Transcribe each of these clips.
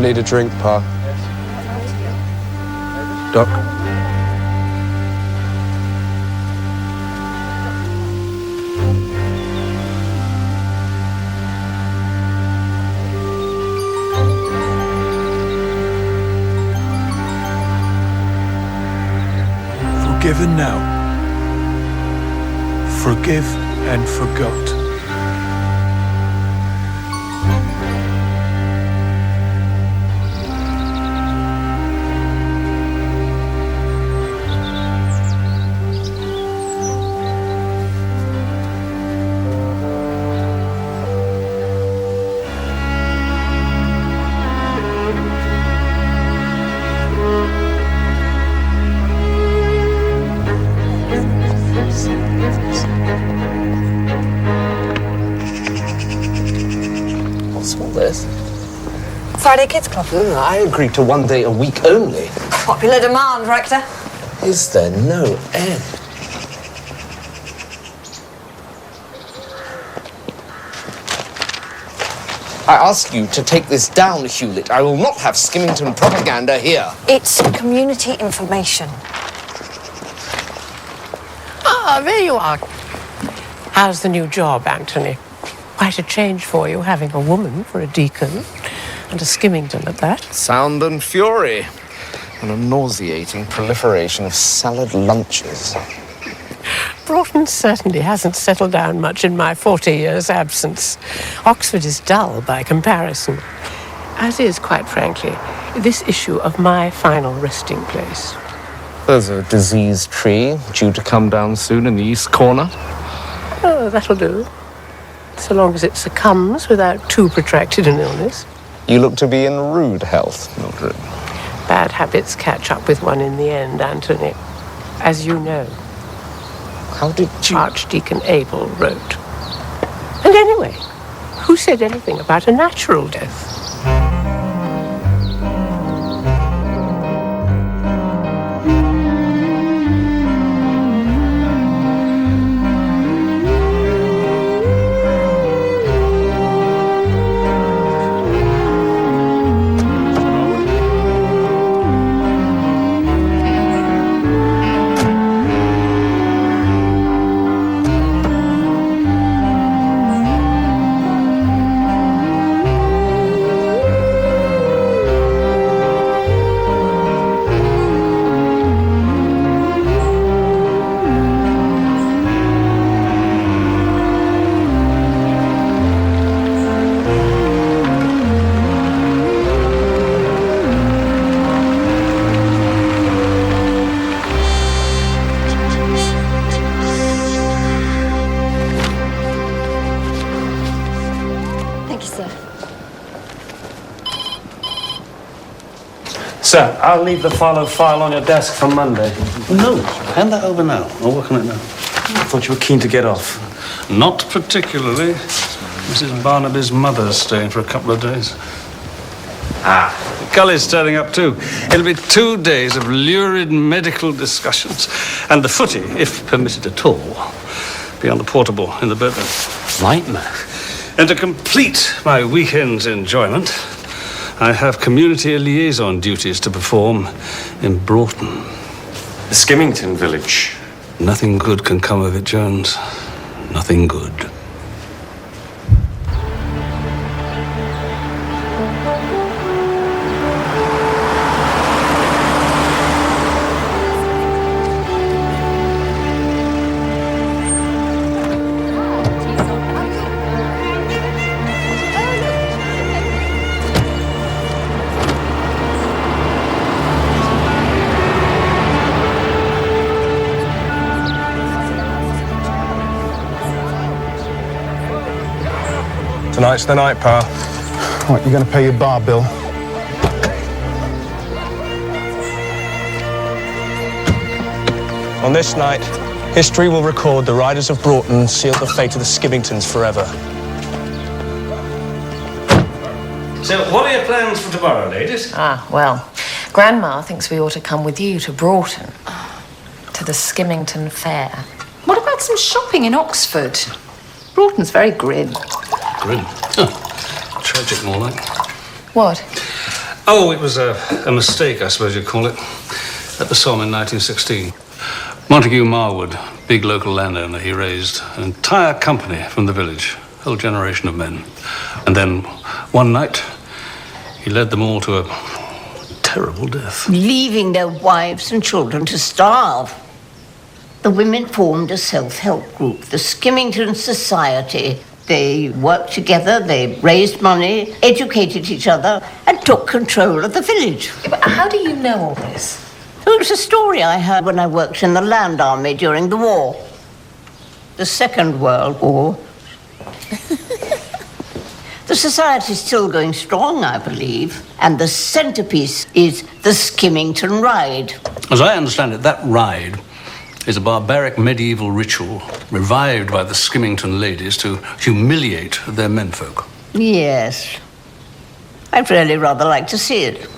need a drink, Pa. Doc? Forgiven now. Forgive and forgot. Friday Kids Club. I agreed to 1 day a week only. Popular demand, Rector. Is there no end? I ask you to take this down, Hewlett. I will not have Skimmington propaganda here. It's community information. Ah, there you are. How's the new job, Anthony? Quite a change for you, having a woman for a deacon, and a Skimmington at that. Sound and fury, and a nauseating proliferation of salad lunches. Broughton certainly hasn't settled down much in my 40 years' absence. Oxford is dull by comparison, as is, quite frankly, this issue of my final resting place. There's a disease tree due to come down soon in the east corner. Oh, that'll do. So long as it succumbs without too protracted an illness. You look to be in rude health, Mildred. Bad habits catch up with one in the end, Anthony. As you know. How did you... Archdeacon Abel wrote. And anyway, who said anything about a natural death? Sir, I'll leave the file on your desk for Monday. No, hand that over now. I'll work on it now. I thought you were keen to get off. Not particularly. Mrs. Barnaby's mother's staying for a couple of days. Gully's turning up too. It'll be 2 days of lurid medical discussions. And the footy, if permitted at all, be on the portable in the bedroom. Nightmare. And to complete my weekend's enjoyment, I have community liaison duties to perform in Broughton. The Skimmington village. Nothing good can come of it, Jones. Nothing good. Tonight's the night, Pa. What, you going to pay your bar bill? On this night, history will record the riders of Broughton sealed the fate of the Skimmingtons forever. So, what are your plans for tomorrow, ladies? Well, Grandma thinks we ought to come with you to Broughton, to the Skimmington Fair. What about some shopping in Oxford? Broughton's very grim. Grim. Oh, tragic, more like. What? Oh, it was a mistake, I suppose you'd call it, at the Somme in 1916. Montague Marwood, big local landowner, he raised an entire company from the village, a whole generation of men. And then, one night, he led them all to a terrible death. Leaving their wives and children to starve. The women formed a self-help group, the Skimmington Society. They worked together, they raised money, educated each other, and took control of the village. But how do you know all this? It was a story I heard when I worked in the Land Army during the war. The Second World War. The society's still going strong, I believe, and the centerpiece is the Skimmington Ride. As I understand it, that ride is a barbaric medieval ritual revived by the Skimmington ladies to humiliate their menfolk. Yes. I'd really rather like to see it.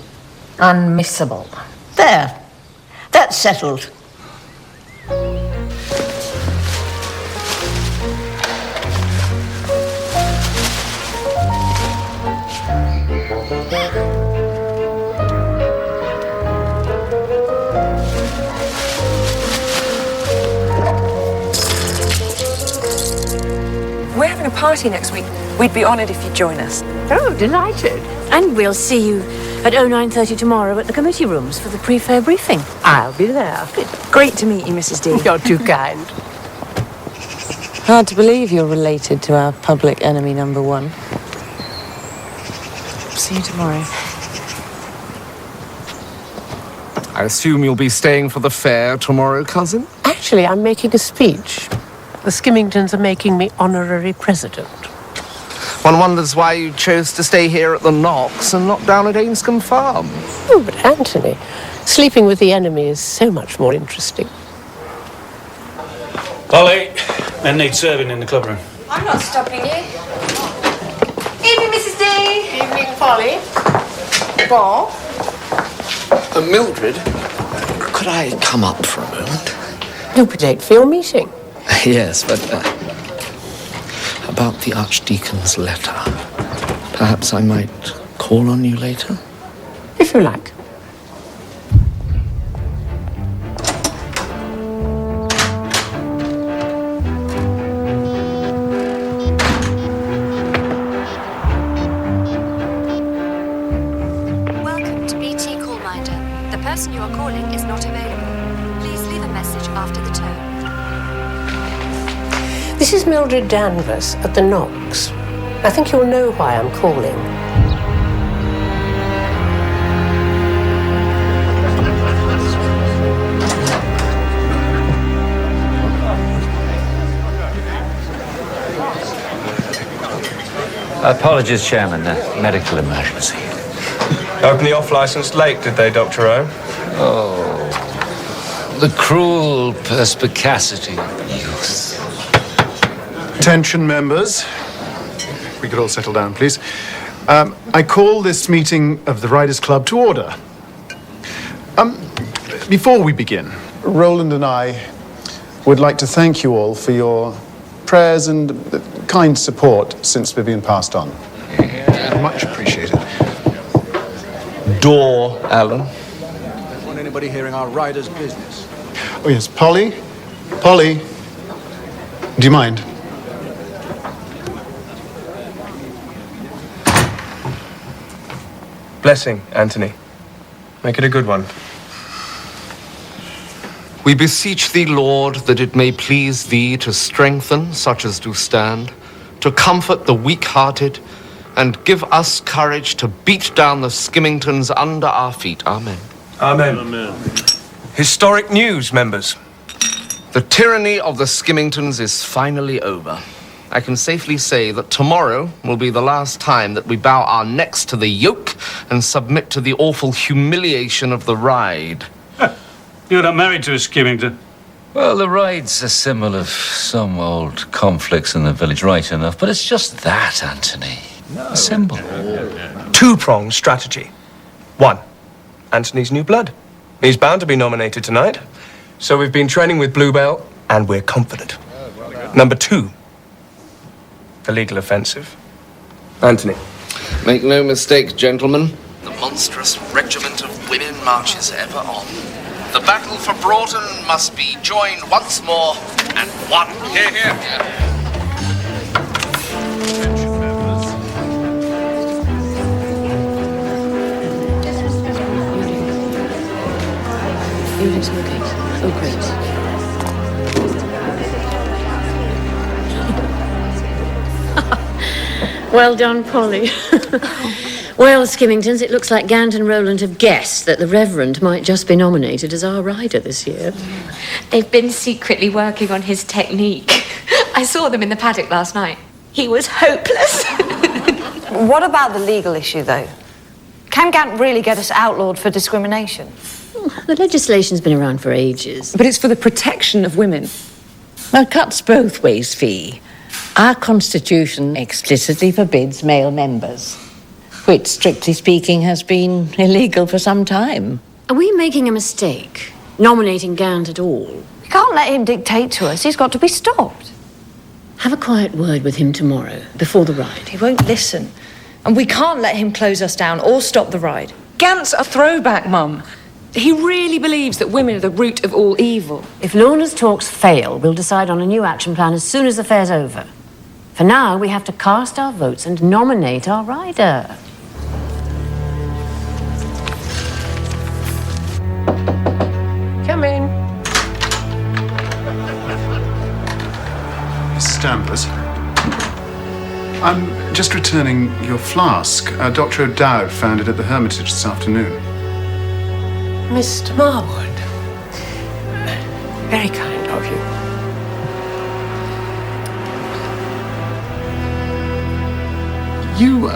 Unmissable. There. That's settled. We're having a party next week. We'd be honoured if you'd join us. Oh, delighted. And we'll see you at 09:30 tomorrow at the committee rooms for the pre-fair briefing. I'll be there. Great to meet you, Mrs. D. You're too kind. Hard to believe you're related to our public enemy number one. See you tomorrow. I assume you'll be staying for the fair tomorrow, cousin? Actually, I'm making a speech. The Skimmingtons are making me honorary president. One wonders why you chose to stay here at the Knox and not down at Ainscombe Farm. Oh, but Anthony, sleeping with the enemy is so much more interesting. Polly, men need serving in the clubroom. I'm not stopping you. Evening, Mrs. D. Evening, Polly. Bob. Mildred, could I come up for a moment? You're late for your meeting. Yes, but about the Archdeacon's letter. Perhaps I might call on you later? If you like. Welcome to BT Callminder. The person you are calling is not available. Please leave a message after the tone. This is Mildred Danvers at the Knox. I think you'll know why I'm calling. Apologies, Chairman. Medical emergency. Opened the off-licence late, did they, Dr. O? Oh, the cruel perspicacity of youth. Attention, members. If we could all settle down, please. I call this meeting of the Riders Club to order. Before we begin, Roland and I would like to thank you all for your prayers and kind support since Vivian passed on. Much appreciated. Door, Alan. Don't want anybody hearing our riders' business. Oh, yes, Polly? Polly? Do you mind? Blessing, Anthony. Make it a good one. We beseech thee, Lord, that it may please thee to strengthen such as do stand, to comfort the weak-hearted, and give us courage to beat down the Skimmingtons under our feet. Amen. Amen. Amen. Historic news, members. The tyranny of the Skimmingtons is finally over. I can safely say that tomorrow will be the last time that we bow our necks to the yoke and submit to the awful humiliation of the ride. You're not married to a Skimmington. Well, the ride's a symbol of some old conflicts in the village, right enough, but it's just that, Anthony. A symbol. Two-pronged strategy. One, Anthony's new blood. He's bound to be nominated tonight. So we've been training with Bluebell, and we're confident. Number two, the legal offensive. Anthony. Make no mistake, gentlemen, the monstrous regiment of women marches ever on. The battle for Broughton must be joined once more and won. Hear, hear. Oh, great. Well done, Polly. Well, Skimmingtons, it looks like Gant and Roland have guessed that the Reverend might just be nominated as our rider this year. They've been secretly working on his technique. I saw them in the paddock last night. He was hopeless. What about the legal issue, though? Can Gant really get us outlawed for discrimination? The legislation's been around for ages. But it's for the protection of women. Well, it cuts both ways, Fee. Our constitution explicitly forbids male members, which, strictly speaking, has been illegal for some time. Are we making a mistake, nominating Gant at all? We can't let him dictate to us. He's got to be stopped. Have a quiet word with him tomorrow, before the ride. He won't listen. And we can't let him close us down or stop the ride. Gant's a throwback, Mum. He really believes that women are the root of all evil. If Lorna's talks fail, we'll decide on a new action plan as soon as the fair's over. For now, we have to cast our votes and nominate our rider. Come in. Mrs. Danvers, I'm just returning your flask. Dr. O'Dowd found it at the Hermitage this afternoon. Mr. Marwood. Very kind of you. You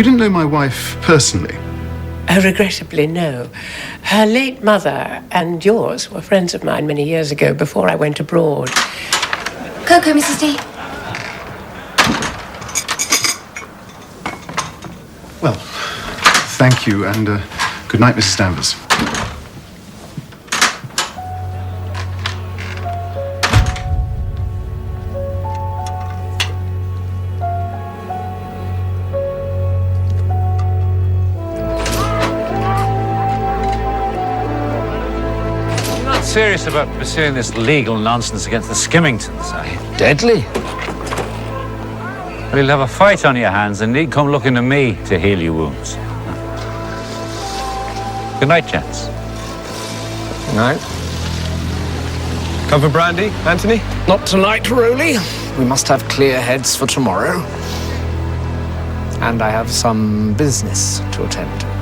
didn't know my wife personally? Oh, regrettably, no. Her late mother and yours were friends of mine many years ago before I went abroad. Cocoa, Mrs. D. Well, thank you, and good night, Mrs. Danvers. Serious about pursuing this legal nonsense against the Skimmingtons, are you? Deadly. Well, you'll have a fight on your hands and need come looking to me to heal your wounds. Good night, gents. Good night. Come for brandy, Anthony? Not tonight, Rowley. We must have clear heads for tomorrow. And I have some business to attend to.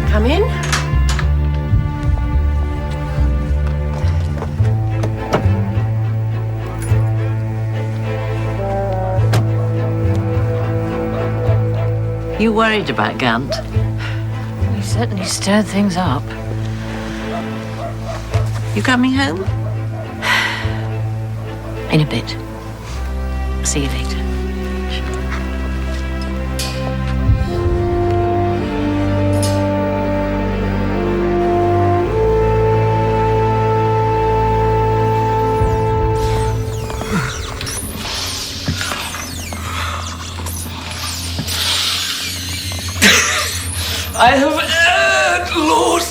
Come in. You worried about Gant? We certainly stirred things up. You coming home? In a bit. See you later. I have erred, Lord,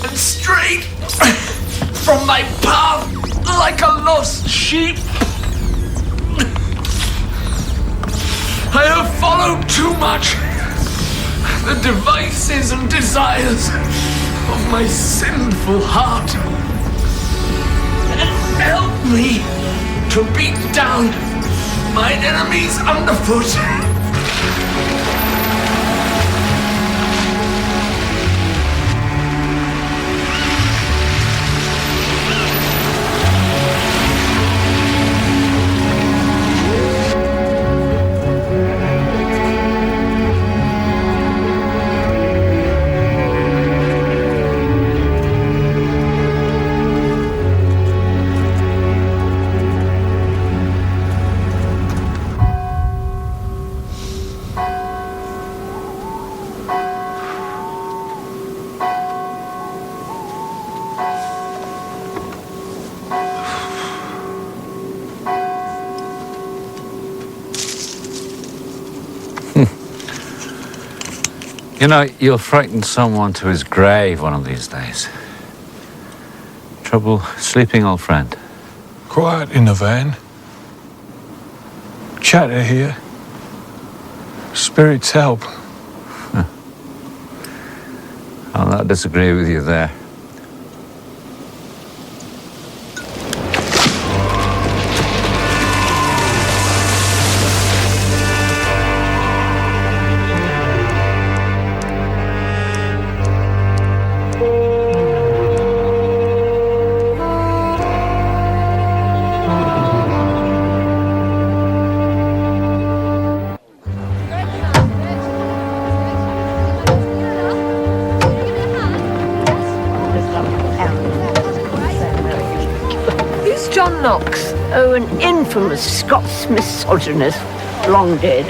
and strayed from my path like a lost sheep. I have followed too much the devices and desires of my sinful heart. Help me to beat down my enemies underfoot. You know, you'll frighten someone to his grave one of these days. Trouble sleeping, old friend? Quiet in the van. Chatter here. Spirits help. I'll not disagree with you there. John Knox. Oh, an infamous Scots misogynist, long dead.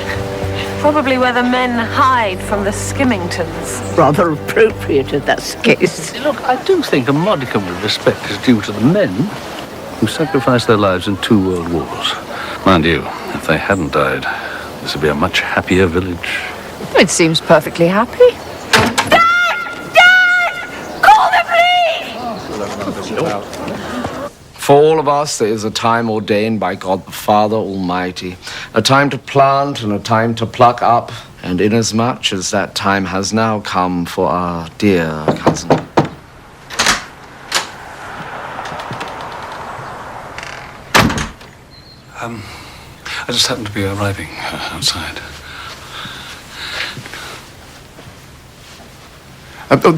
Probably where the men hide from the Skimmingtons. Rather appropriate if that's the case. Look, I do think a modicum of respect is due to the men who sacrificed their lives in 2 world wars. Mind you, if they hadn't died, this would be a much happier village. It seems perfectly happy. For all of us, there is a time ordained by God the Father Almighty, a time to plant and a time to pluck up, and inasmuch as that time has now come for our dear cousin. I just happened to be arriving outside.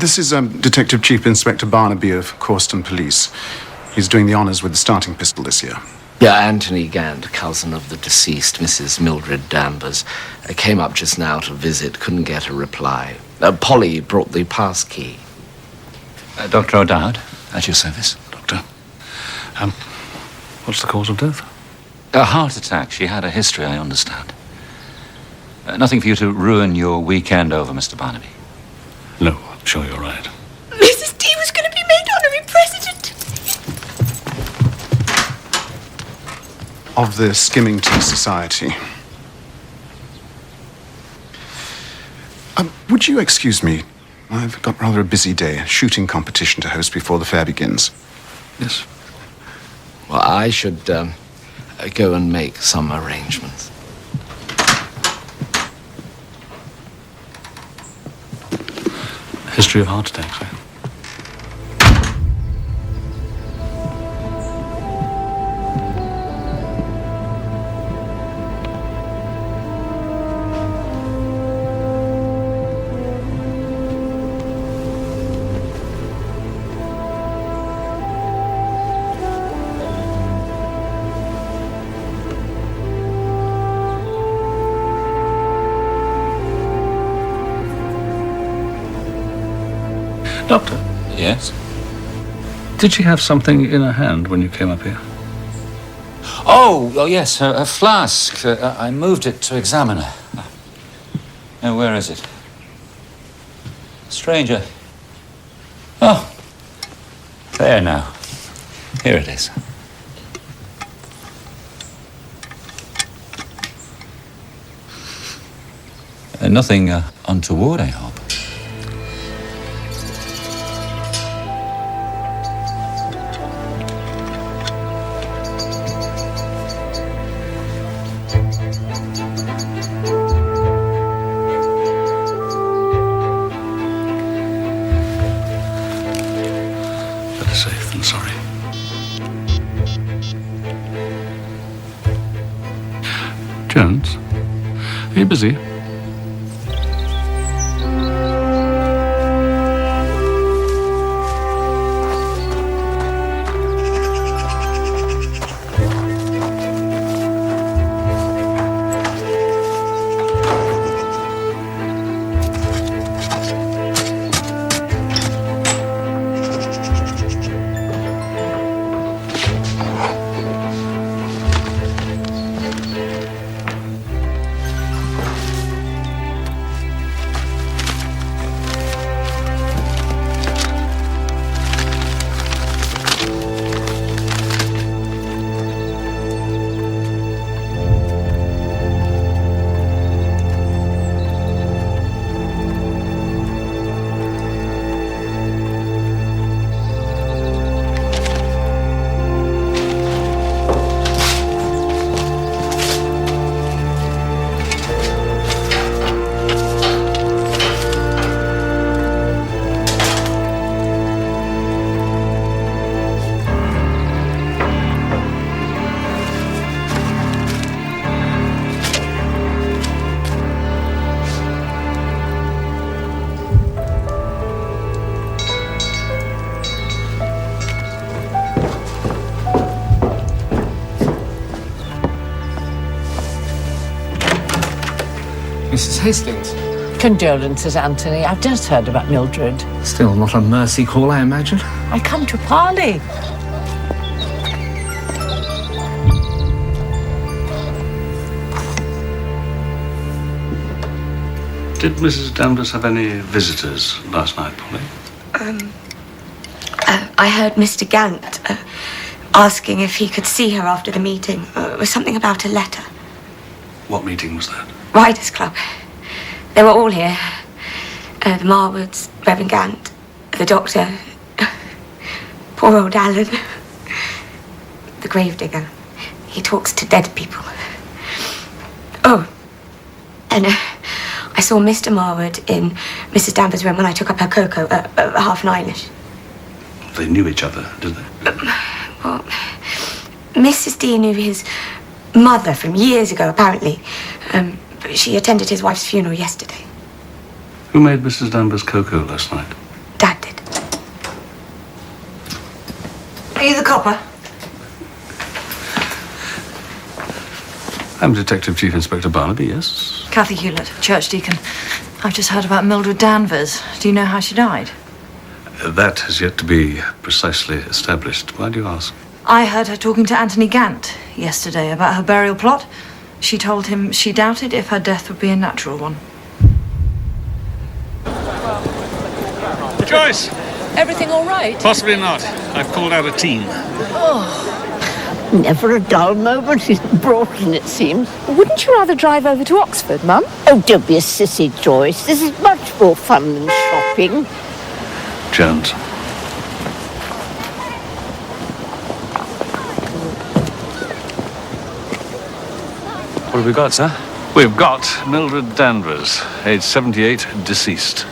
This is Detective Chief Inspector Barnaby of Corston Police. He's doing the honours with the starting pistol this year. Yeah, Anthony Gant, cousin of the deceased Mrs. Mildred Danvers, came up just now to visit, couldn't get a reply. Polly brought the pass key. Dr. O'Dowd, at your service. Doctor, what's the cause of death? A heart attack. She had a history, I understand. Nothing for you to ruin your weekend over, Mr. Barnaby. No, I'm sure you're right. Mrs. D was going to be made honorary president. Of the Skimmington Society. Would you excuse me? I've got rather a busy day. A shooting competition to host before the fair begins. Yes. Well, I should go and make some arrangements. History of heart attacks, eh? Doctor? Yes? Did she have something in her hand when you came up here? Oh, yes, a flask. I moved it to examine her. Now, where is it? Stranger. Oh, there now. Here it is. Nothing untoward, I hope. Better safe than sorry. Jones, are you busy? Mrs. Hastings. Condolences, Anthony. I've just heard about Mildred. Still not a mercy call, I imagine. I come to parley. Did Mrs. Danvers have any visitors last night, Polly? I heard Mr. Gant asking if he could see her after the meeting. It was something about a letter. What meeting was that? Riders' Club. They were all here. The Marwoods, Reverend Gant, the doctor, poor old Alan, the gravedigger. He talks to dead people. Oh, and I saw Mr. Marwood in Mrs. Danvers' room when I took up her cocoa at 9:30ish. They knew each other, did they? Well, Mrs. D knew his mother from years ago, apparently. She attended his wife's funeral yesterday. Who made Mrs. Danvers' cocoa last night? Dad did. Are you the copper? I'm Detective Chief Inspector Barnaby, yes? Kathy Hewlett, church deacon. I've just heard about Mildred Danvers. Do you know how she died? That has yet to be precisely established. Why do you ask? I heard her talking to Anthony Gant yesterday about her burial plot. She told him she doubted if her death would be a natural one. Joyce! Everything all right? Possibly not. I've called out a team. Never a dull moment in Broughton, it seems. Wouldn't you rather drive over to Oxford, Mum? Oh, don't be a sissy, Joyce. This is much more fun than shopping. Jones. What have we got, sir? We've got Mildred Danvers, age 78, deceased.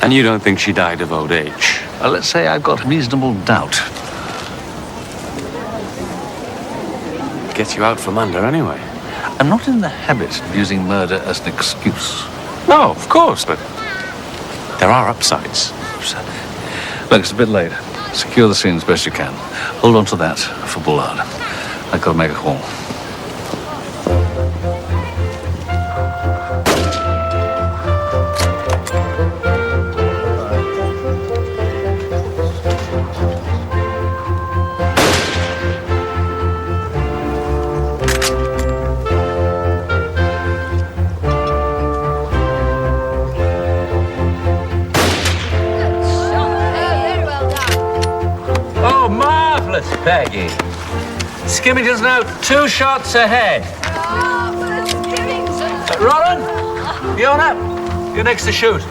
And you don't think she died of old age? Let's say I've got reasonable doubt. Gets you out from under anyway. I'm not in the habit of using murder as an excuse. No, of course, but there are upsides. Look, it's a bit late. Secure the scene as best you can. Hold on to that for Bullard. I've got to make a call. Peggy. Skimmington's now 2 shots ahead. Roland, you on up? You're next to shoot.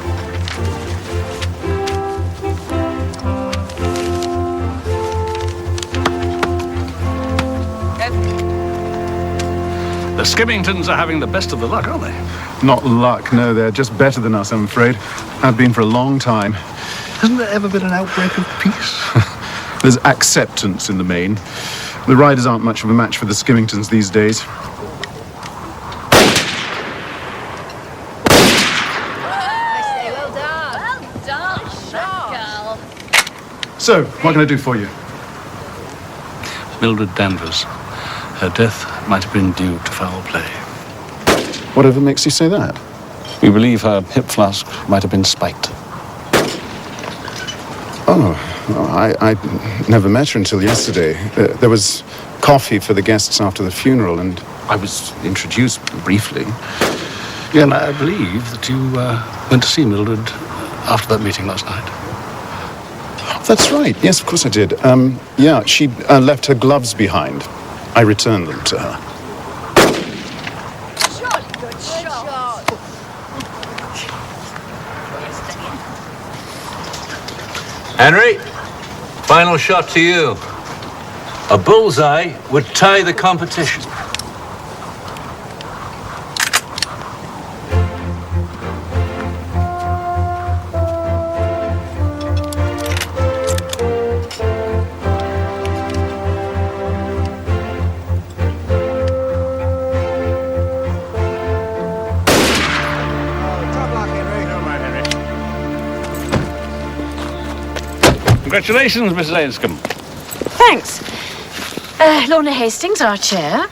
The Skimmingtons are having the best of the luck, aren't they? Not luck, no, they're just better than us, I'm afraid. Have been for a long time. Hasn't there ever been an outbreak of peace? There's acceptance in the main. The Riders aren't much of a match for the Skimmingtons these days. So, what can I do for you? Mildred Danvers. Her death might have been due to foul play. Whatever makes you say that? We believe her hip flask might have been spiked. Oh, I never met her until yesterday. There was coffee for the guests after the funeral, and I was introduced briefly. Yeah, and I believe that you went to see Mildred after that meeting last night. That's right. Yes, of course I did. Yeah, she left her gloves behind. I returned them to her. Good shot. Henry, final shot to you. A bullseye would tie the competition. Congratulations, Mrs. Ainscombe. Thanks. Lorna Hastings, our chair.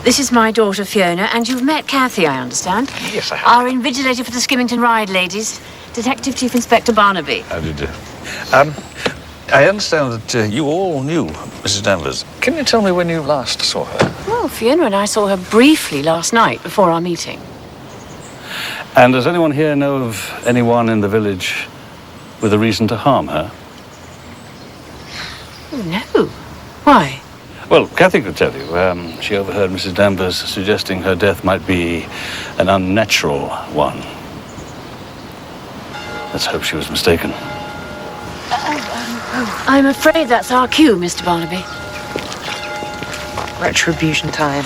This is my daughter, Fiona, and you've met Kathy, I understand. Yes, I have. Our invigilator for the Skimmington Ride, ladies. Detective Chief Inspector Barnaby. How do you do? I understand that you all knew Mrs. Danvers. Can you tell me when you last saw her? Well, Fiona and I saw her briefly last night before our meeting. And does anyone here know of anyone in the village with a reason to harm her? Oh, no. Why? Well, Kathy could tell you. She overheard Mrs. Danvers suggesting her death might be an unnatural one. Let's hope she was mistaken. I'm afraid that's our cue, Mr. Barnaby. Retribution time.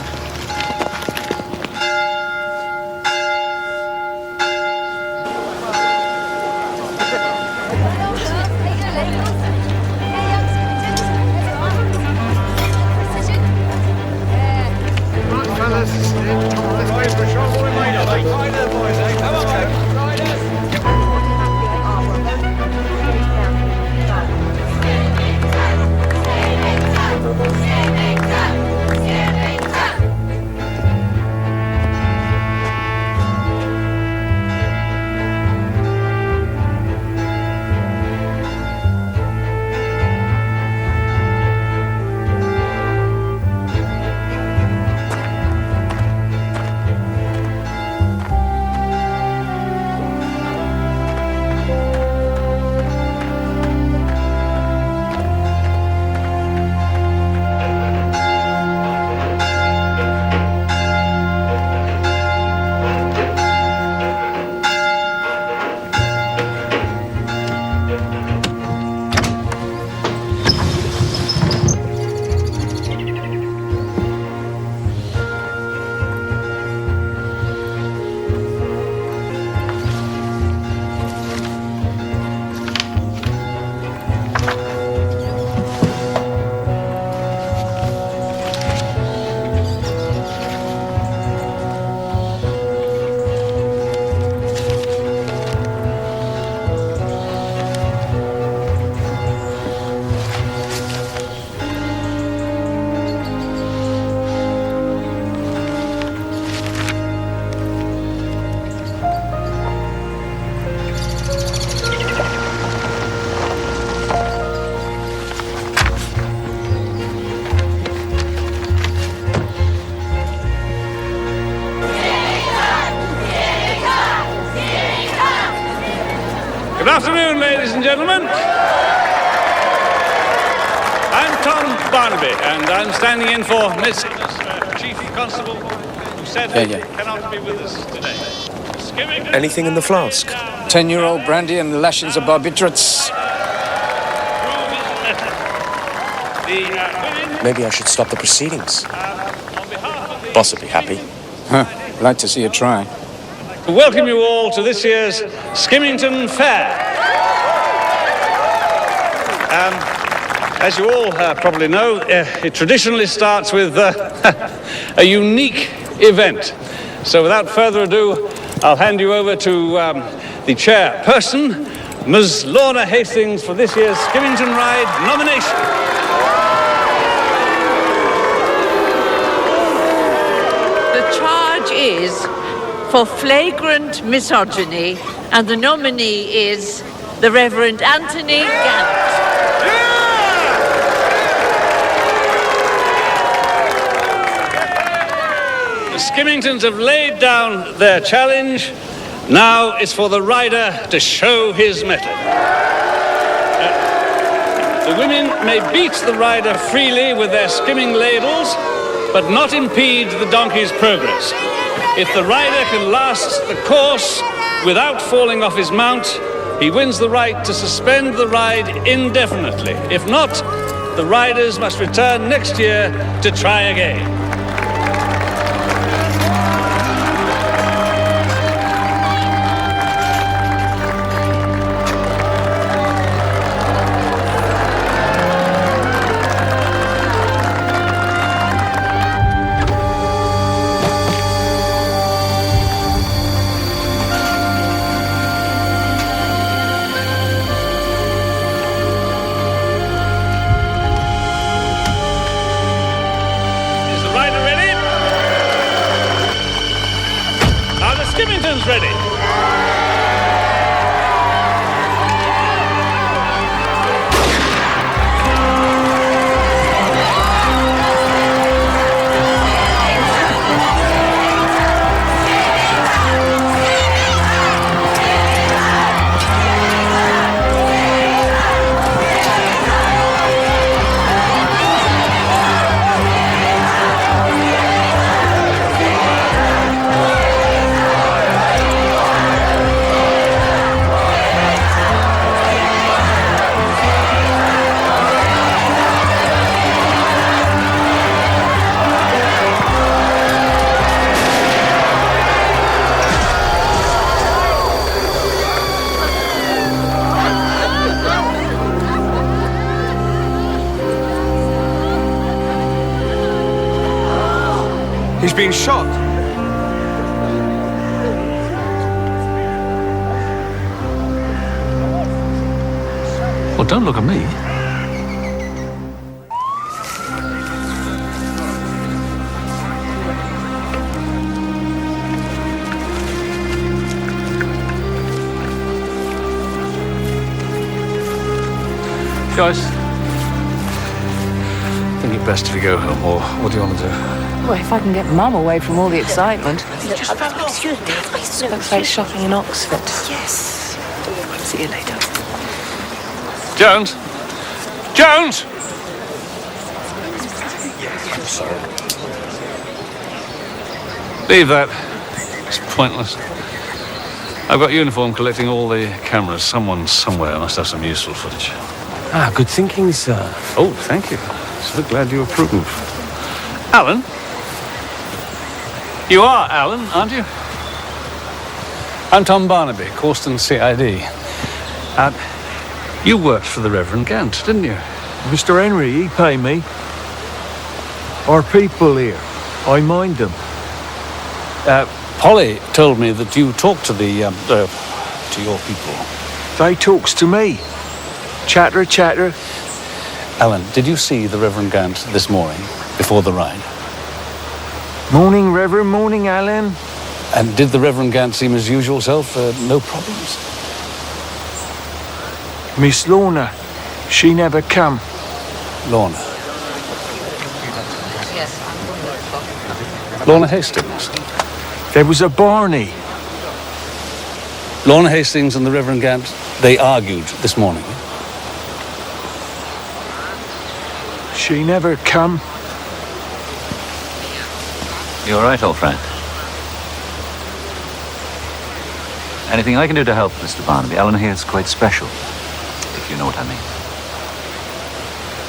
Good afternoon, ladies and gentlemen. I'm Tom Barnaby, and I'm standing in for Miss Chief Constable, who sadly cannot be with us today. Anything in the flask? 10-year-old brandy and lashings of barbiturates. Maybe I should stop the proceedings. Boss would be happy. Huh. Like to see you try. Welcome you all to this year's Skimmington Fair. As you all probably know, it traditionally starts with a unique event. So without further ado, I'll hand you over to the chairperson, Ms. Lorna Hastings, for this year's Skimmington Ride nomination. The charge is for flagrant misogyny, and the nominee is the Reverend Anthony Gant. The Skimmingtons have laid down their challenge. Now it's for the rider to show his mettle. The women may beat the rider freely with their skimming ladles, but not impede the donkey's progress. If the rider can last the course without falling off his mount, he wins the right to suspend the ride indefinitely. If not, the riders must return next year to try again. He's been shot. Well, don't look at me. Guys, I think it's best if you go home, or what do you want to do? Well, if I can get Mum away from all the excitement. Excuse me. Looks like shopping in Oxford. Yes. See you later. Jones! Jones! Leave that. It's pointless. I've got uniform collecting all the cameras. Someone somewhere must have some useful footage. Ah, good thinking, sir. Oh, thank you. So glad you approve. Alan? You are Alan, aren't you? I'm Tom Barnaby, Causton CID. You worked for the Reverend Gant, didn't you? Mr. Henry, he pay me. Our people here, I mind them. Polly told me that you talked to to your people. They talks to me. Chatter, chatter. Alan, did you see the Reverend Gant this morning, before the ride? Morning, Reverend. Morning, Alan. And did the Reverend Gant seem his usual self? No problems? Miss Lorna, she never come. Lorna? Lorna Hastings? There was a Barney. Lorna Hastings and the Reverend Gant, they argued this morning. She never come. You all right, old friend? Anything I can do to help, Mr. Barnaby? Alan here is quite special, if you know what I mean.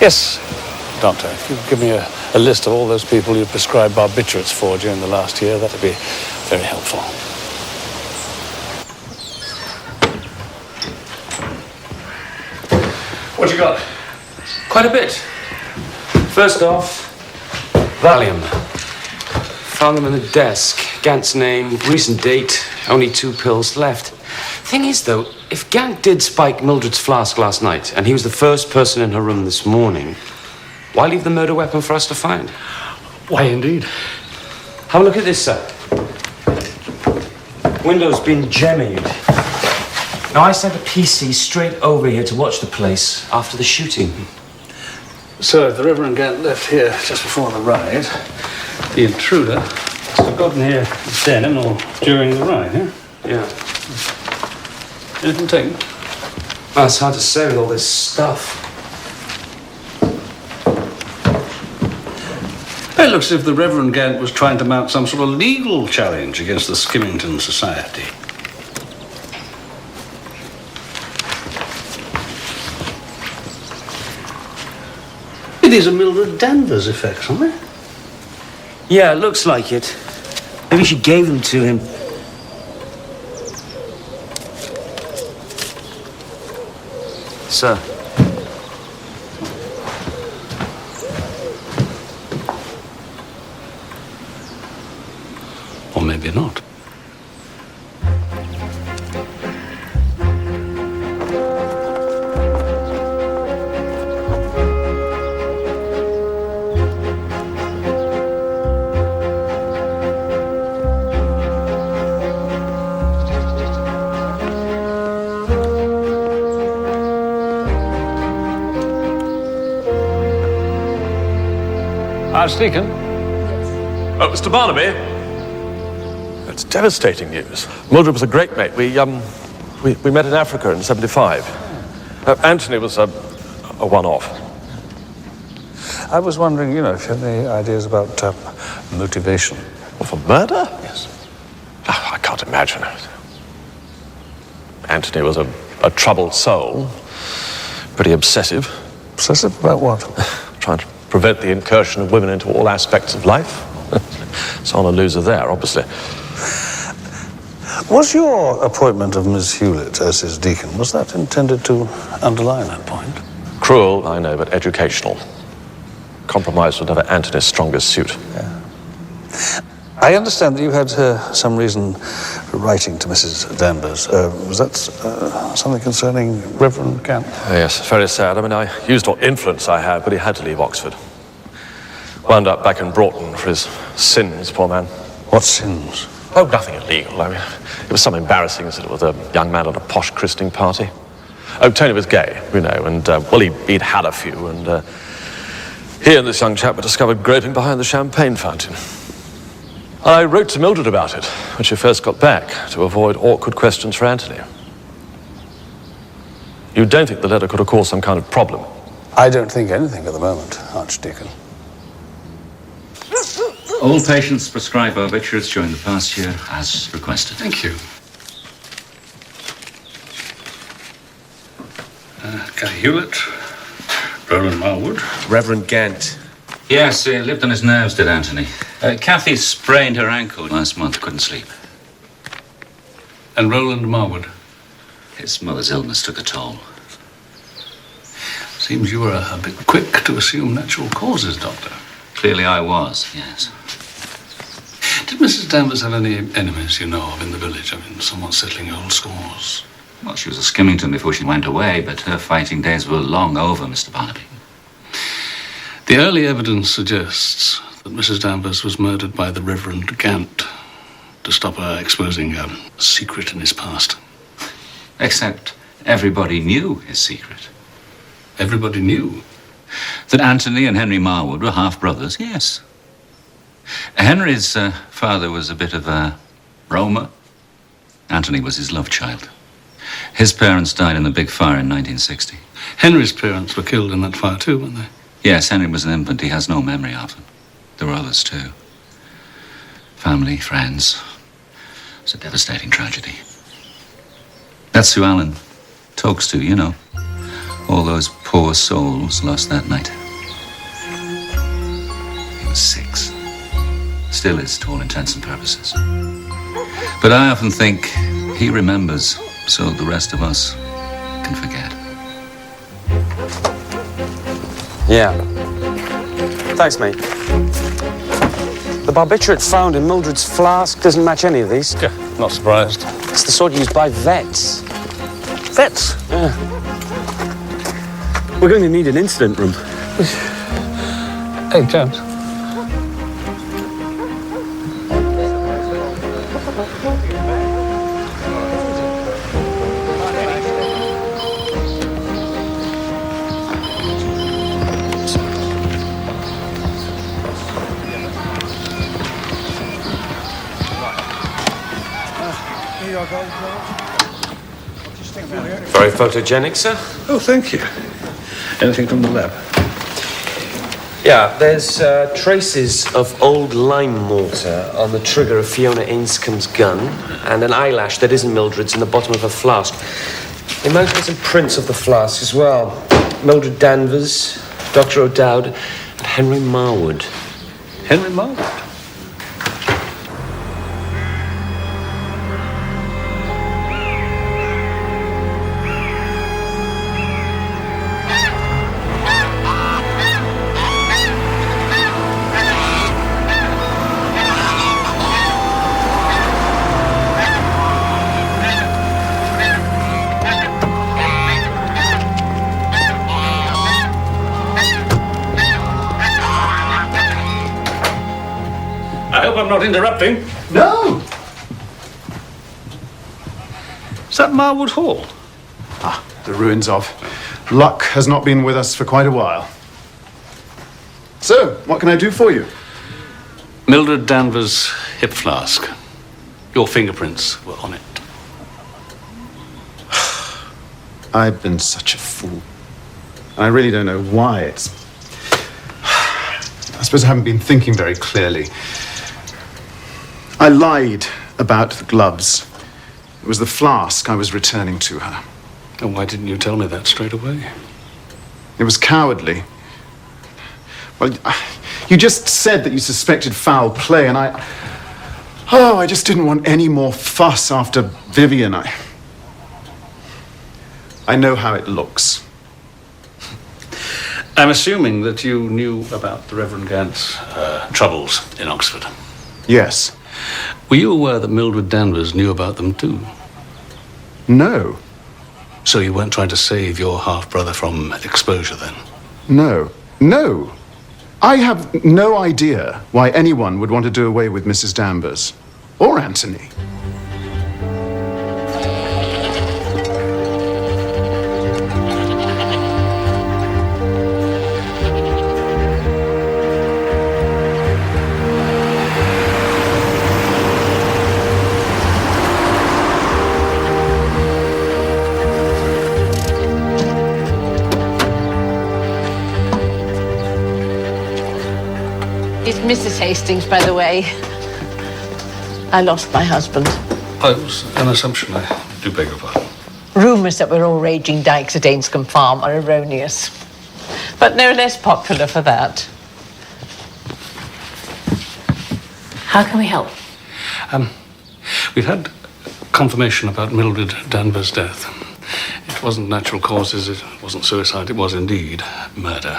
Yes, Doctor. If you could give me a list of all those people you prescribed barbiturates for during the last year, that would be very helpful. What you got? Quite a bit. First off, Valium. Found them in the desk. Gant's name, recent date, only 2 pills left. Thing is, though, if Gant did spike Mildred's flask last night, and he was the first person in her room this morning, why leave the murder weapon for us to find? Why, indeed. Have a look at this, sir. Window's been jemmied. Now, I sent a PC straight over here to watch the place after the shooting. So, if the Reverend Gant left here just before the ride, the intruder must have gotten here then or during the ride, eh? Yeah. Anything taken? Well, it's hard to say with all this stuff. It looks as if the Reverend Gant was trying to mount some sort of legal challenge against the Skimmington Society. These are Mildred Danvers effects, aren't they? Yeah, it looks like it. Maybe she gave them to him. Sir. Or maybe not. Archdeacon? Oh, Mr. Barnaby? It's devastating news. Mildred was a great mate. We met in Africa in '75. Anthony was a one-off. I was wondering, if you had any ideas about motivation. Well, for murder? Yes. Oh, I can't imagine it. Anthony was a troubled soul. Pretty obsessive. Obsessive about what? Trying to prevent the incursion of women into all aspects of life. It's on a loser there, obviously. Was your appointment of Miss Hewlett as his deacon, was that intended to underline that point? Cruel, I know, but educational. Compromise was never Anthony's strongest suit. Yeah. I understand that you had some reason for writing to Mrs. Danvers. Was that something concerning Reverend Gant? Yes, it's very sad. I mean, I used what influence I had, but he had to leave Oxford. Wound up back in Broughton for his sins, poor man. What sins? Oh, nothing illegal. I mean, it was some embarrassing incident with a young man at a posh christening party. Oh, Tony was gay, you know, and, well, he'd had a few, and he and this young chap were discovered groping behind the champagne fountain. I wrote to Mildred about it when she first got back to avoid awkward questions for Anthony. You don't think the letter could have caused some kind of problem? I don't think anything at the moment, Archdeacon. All patients prescribed barbiturates during the past year as requested. Thank you. Guy Hewlett, Roland Marwood. Reverend Gant. Yes, he lived on his nerves, did Anthony. Kathy sprained her ankle last month, couldn't sleep. And Roland Marwood? His mother's illness took a toll. Seems you were a bit quick to assume natural causes, Doctor. Clearly I was, yes. Did Mrs. Danvers have any enemies you know of in the village? I mean, someone settling old scores? Well, she was a Skimmington before she went away, but her fighting days were long over, Mr. Barnaby. The early evidence suggests that Mrs. Danvers was murdered by the Reverend Gant to stop her exposing a secret in his past. Except everybody knew his secret. Everybody knew? That Anthony and Henry Marwood were half-brothers, yes. Henry's father was a bit of a roamer. Anthony was his love child. His parents died in the big fire in 1960. Henry's parents were killed in that fire too, weren't they? Yes, Henry was an infant. He has no memory of them. There were others too. Family, friends. It was a devastating tragedy. That's Sue Allen talks to, you know. All those poor souls lost that night. He was 6. Still is, to all intents and purposes. But I often think he remembers, so the rest of us can forget. Yeah. Thanks, mate. The barbiturate found in Mildred's flask doesn't match any of these. Yeah, not surprised. It's the sort used by vets. Vets? Yeah. We're going to need an incident room. Hey, James. Very photogenic, sir. Oh, thank you. Anything from the lab? Yeah, there's traces of old lime mortar on the trigger of Fiona Ainscomb's gun, and an eyelash that isn't Mildred's in the bottom of her flask. There might be some prints of the flask as well. Mildred Danvers, Dr. O'Dowd, and Henry Marwood. Henry Marwood? Not interrupting. No! Is that Marwood Hall? Ah, the ruins of. Luck has not been with us for quite a while. So, what can I do for you? Mildred Danvers' hip flask. Your fingerprints were on it. I've been such a fool. I really don't know why it's... I suppose I haven't been thinking very clearly. I lied about the gloves. It was the flask I was returning to her. And why didn't you tell me that straight away? It was cowardly. Well, you just said that you suspected foul play, and I just didn't want any more fuss after Vivian. I know how it looks. I'm assuming that you knew about the Reverend Gant's troubles in Oxford. Yes. Were you aware that Mildred Danvers knew about them too? No. So you weren't trying to save your half-brother from exposure then? No. No. I have no idea why anyone would want to do away with Mrs. Danvers. Or Anthony. It's Mrs. Hastings, by the way. I lost my husband. It was an assumption. I do beg your pardon. Rumours that we're all raging dykes at Ainscombe Farm are erroneous. But no less popular for that. How can we help? We've had confirmation about Mildred Danvers' death. It wasn't natural causes, it wasn't suicide, it was indeed murder.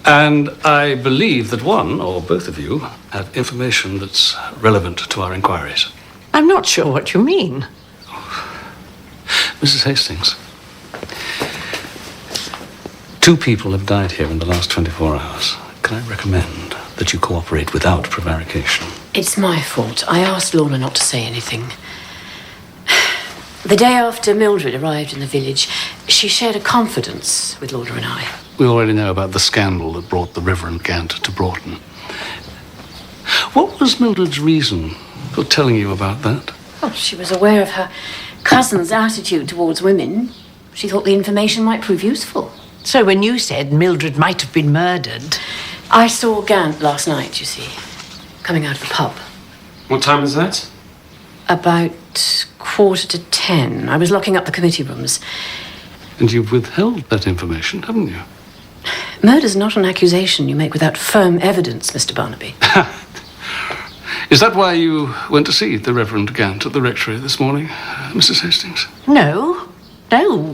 And I believe that one or both of you have information that's relevant to our inquiries. I'm not sure what you mean. Mrs. Hastings, 2 people have died here in the last 24 hours. Can I recommend that you cooperate without prevarication? It's my fault. I asked Lorna not to say anything. The day after Mildred arrived in the village, she shared a confidence with Lorna and I. We already know about the scandal that brought the Reverend Gant to Broughton. What was Mildred's reason for telling you about that? Well, she was aware of her cousin's attitude towards women. She thought the information might prove useful. So when you said Mildred might have been murdered... I saw Gant last night, you see, coming out of the pub. What time was that? About 9:45. I was locking up the committee rooms. And you've withheld that information, haven't you? Murder's not an accusation you make without firm evidence, Mr. Barnaby. Is that why you went to see the Reverend Gant at the rectory this morning, Mrs. Hastings? No,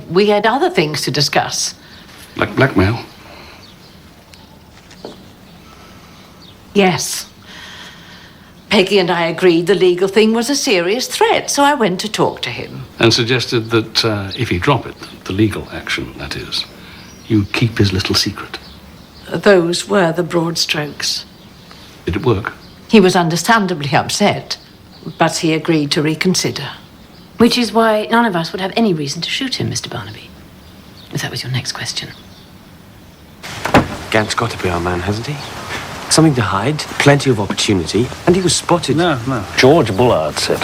we had other things to discuss. Like blackmail? Yes. Peggy and I agreed the legal thing was a serious threat, so I went to talk to him. And suggested that if he drop it, the legal action, that is, you keep his little secret. Those were the broad strokes. Did it work? He was understandably upset, but he agreed to reconsider. Which is why none of us would have any reason to shoot him, Mr. Barnaby. If that was your next question. Gant's got to be our man, hasn't he? Something to hide, plenty of opportunity, and he was spotted. No. George Bullard said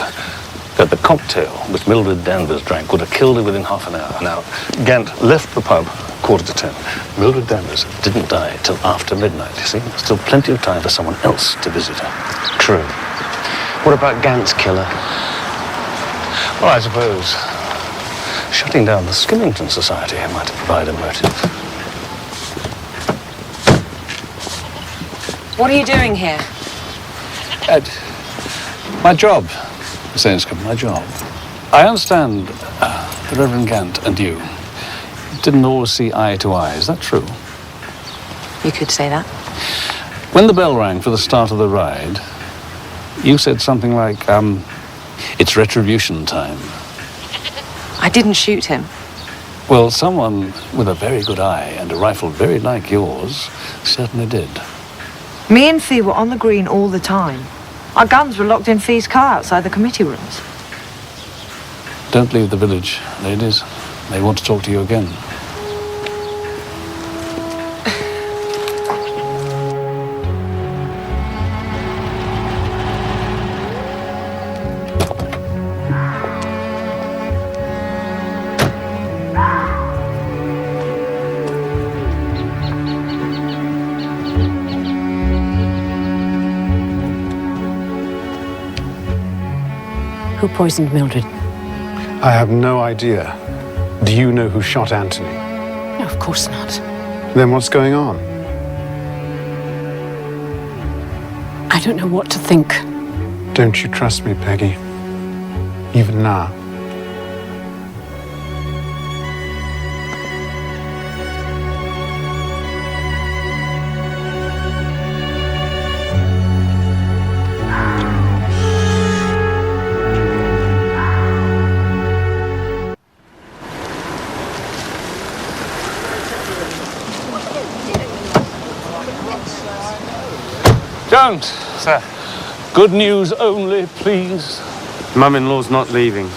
that the cocktail which Mildred Danvers drank would have killed her within half an hour. Now, Gant left the pub 9:45. Mildred Danvers didn't die till after midnight, you see. Still plenty of time for someone else to visit her. True. What about Gant's killer? Well, I suppose shutting down the Skimmington Society might provide a motive. What are you doing here? My job, Miss Ainscombe, my job. I understand the Reverend Gant and you didn't always see eye to eye. Is that true? You could say that. When the bell rang for the start of the ride, you said something like, it's retribution time. I didn't shoot him. Well, someone with a very good eye and a rifle very like yours certainly did. Me and Fee were on the green all the time. Our guns were locked in Fee's car outside the committee rooms. Don't leave the village, ladies. They want to talk to you again. Who poisoned Mildred? I have no idea. Do you know who shot Anthony? No, of course not. Then what's going on? I don't know what to think. Don't you trust me, Peggy? Even now? Count. Sir. Good news only, please. Mum-in-law's not leaving.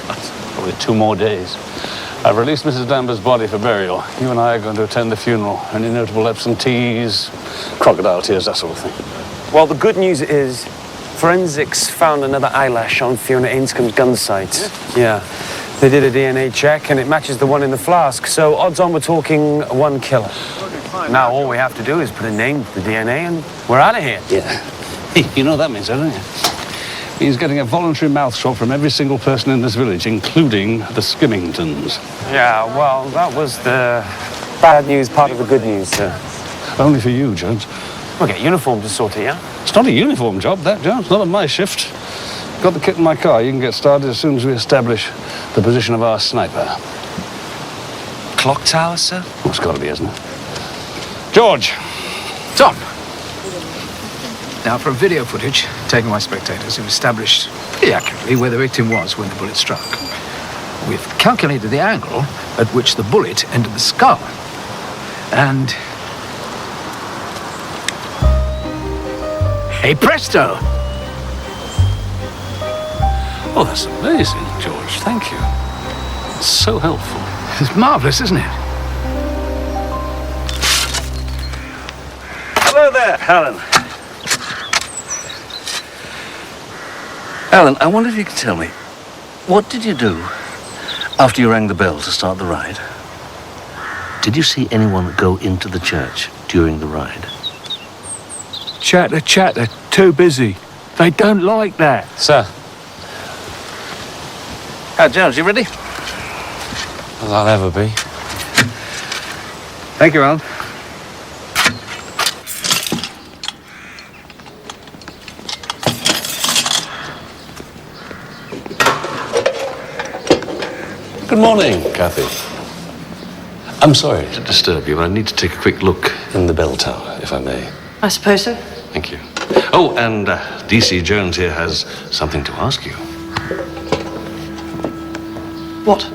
Probably 2 more days. I've released Mrs. Danvers' body for burial. You and I are going to attend the funeral. Any notable absentees, crocodile tears, that sort of thing. Well, the good news is forensics found another eyelash on Fiona Ainscomb's gun sight. Yeah. They did a DNA check and it matches the one in the flask. So odds on we're talking one killer. Now all we have to do is put a name to the DNA and we're out of here. Yeah. You know what that means, don't you? Means getting a voluntary mouth swab from every single person in this village, including the Skimmingtons. Yeah, well, that was the bad news part of the good news, sir. Only for you, Jones. We'll get uniforms to sort it, yeah? It's not a uniform job, that, Jones. Not on my shift. Got the kit in my car. You can get started as soon as we establish the position of our sniper. Clock tower, sir? Well, it's got to be, isn't it? George! Tom! Now, from video footage taken by spectators, we've established pretty accurately where the victim was when the bullet struck. We've calculated the angle at which the bullet entered the skull. And... hey, presto! Oh, that's amazing, George. Thank you. It's so helpful. It's marvellous, isn't it? Hello there, Alan. Alan, I wonder if you could tell me, what did you do after you rang the bell to start the ride? Did you see anyone go into the church during the ride? Chatter, too busy. They don't like that. Sir. Jones, you ready? As I'll ever be. Thank you, Alan. Good morning, Kathy. I'm sorry to disturb you, but I need to take a quick look in the bell tower, if I may. I suppose so. Thank you. Oh, and DC Jones here has something to ask you. What?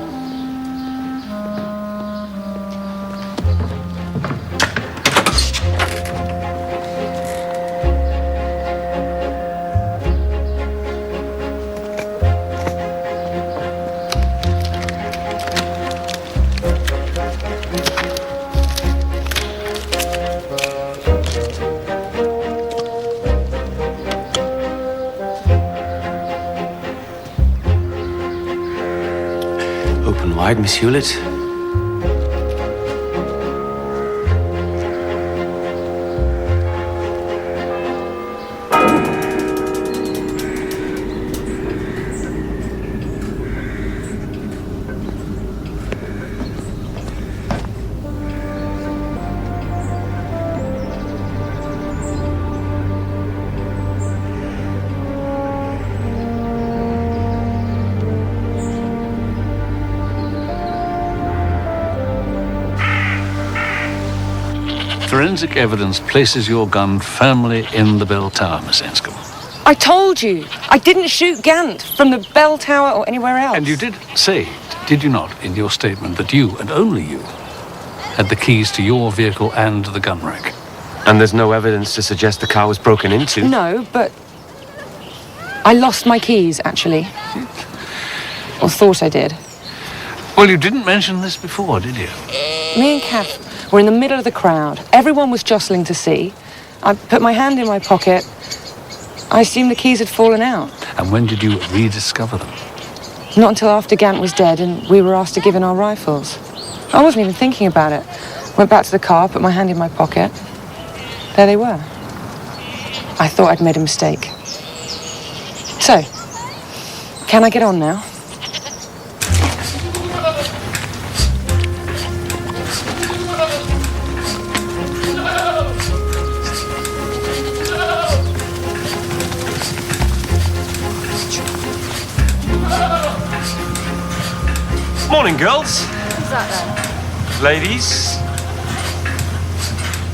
Open wide, Miss Hewlett. Forensic evidence places your gun firmly in the bell tower, Miss Anscombe. I told you. I didn't shoot Gant from the bell tower or anywhere else. And you did say, did you not, in your statement, that you, and only you, had the keys to your vehicle and the gun rack? And there's no evidence to suggest the car was broken into? No, but I lost my keys, actually. Or thought I did. Well, you didn't mention this before, did you? Me and Kath were in the middle of the crowd. Everyone was jostling to see. I put my hand in my pocket. I assumed the keys had fallen out. And when did you rediscover them? Not until after Gant was dead and we were asked to give in our rifles. I wasn't even thinking about it. Went back to the car, put my hand in my pocket. There they were. I thought I'd made a mistake. So, can I get on now? Morning, girls. Who's that then? Ladies.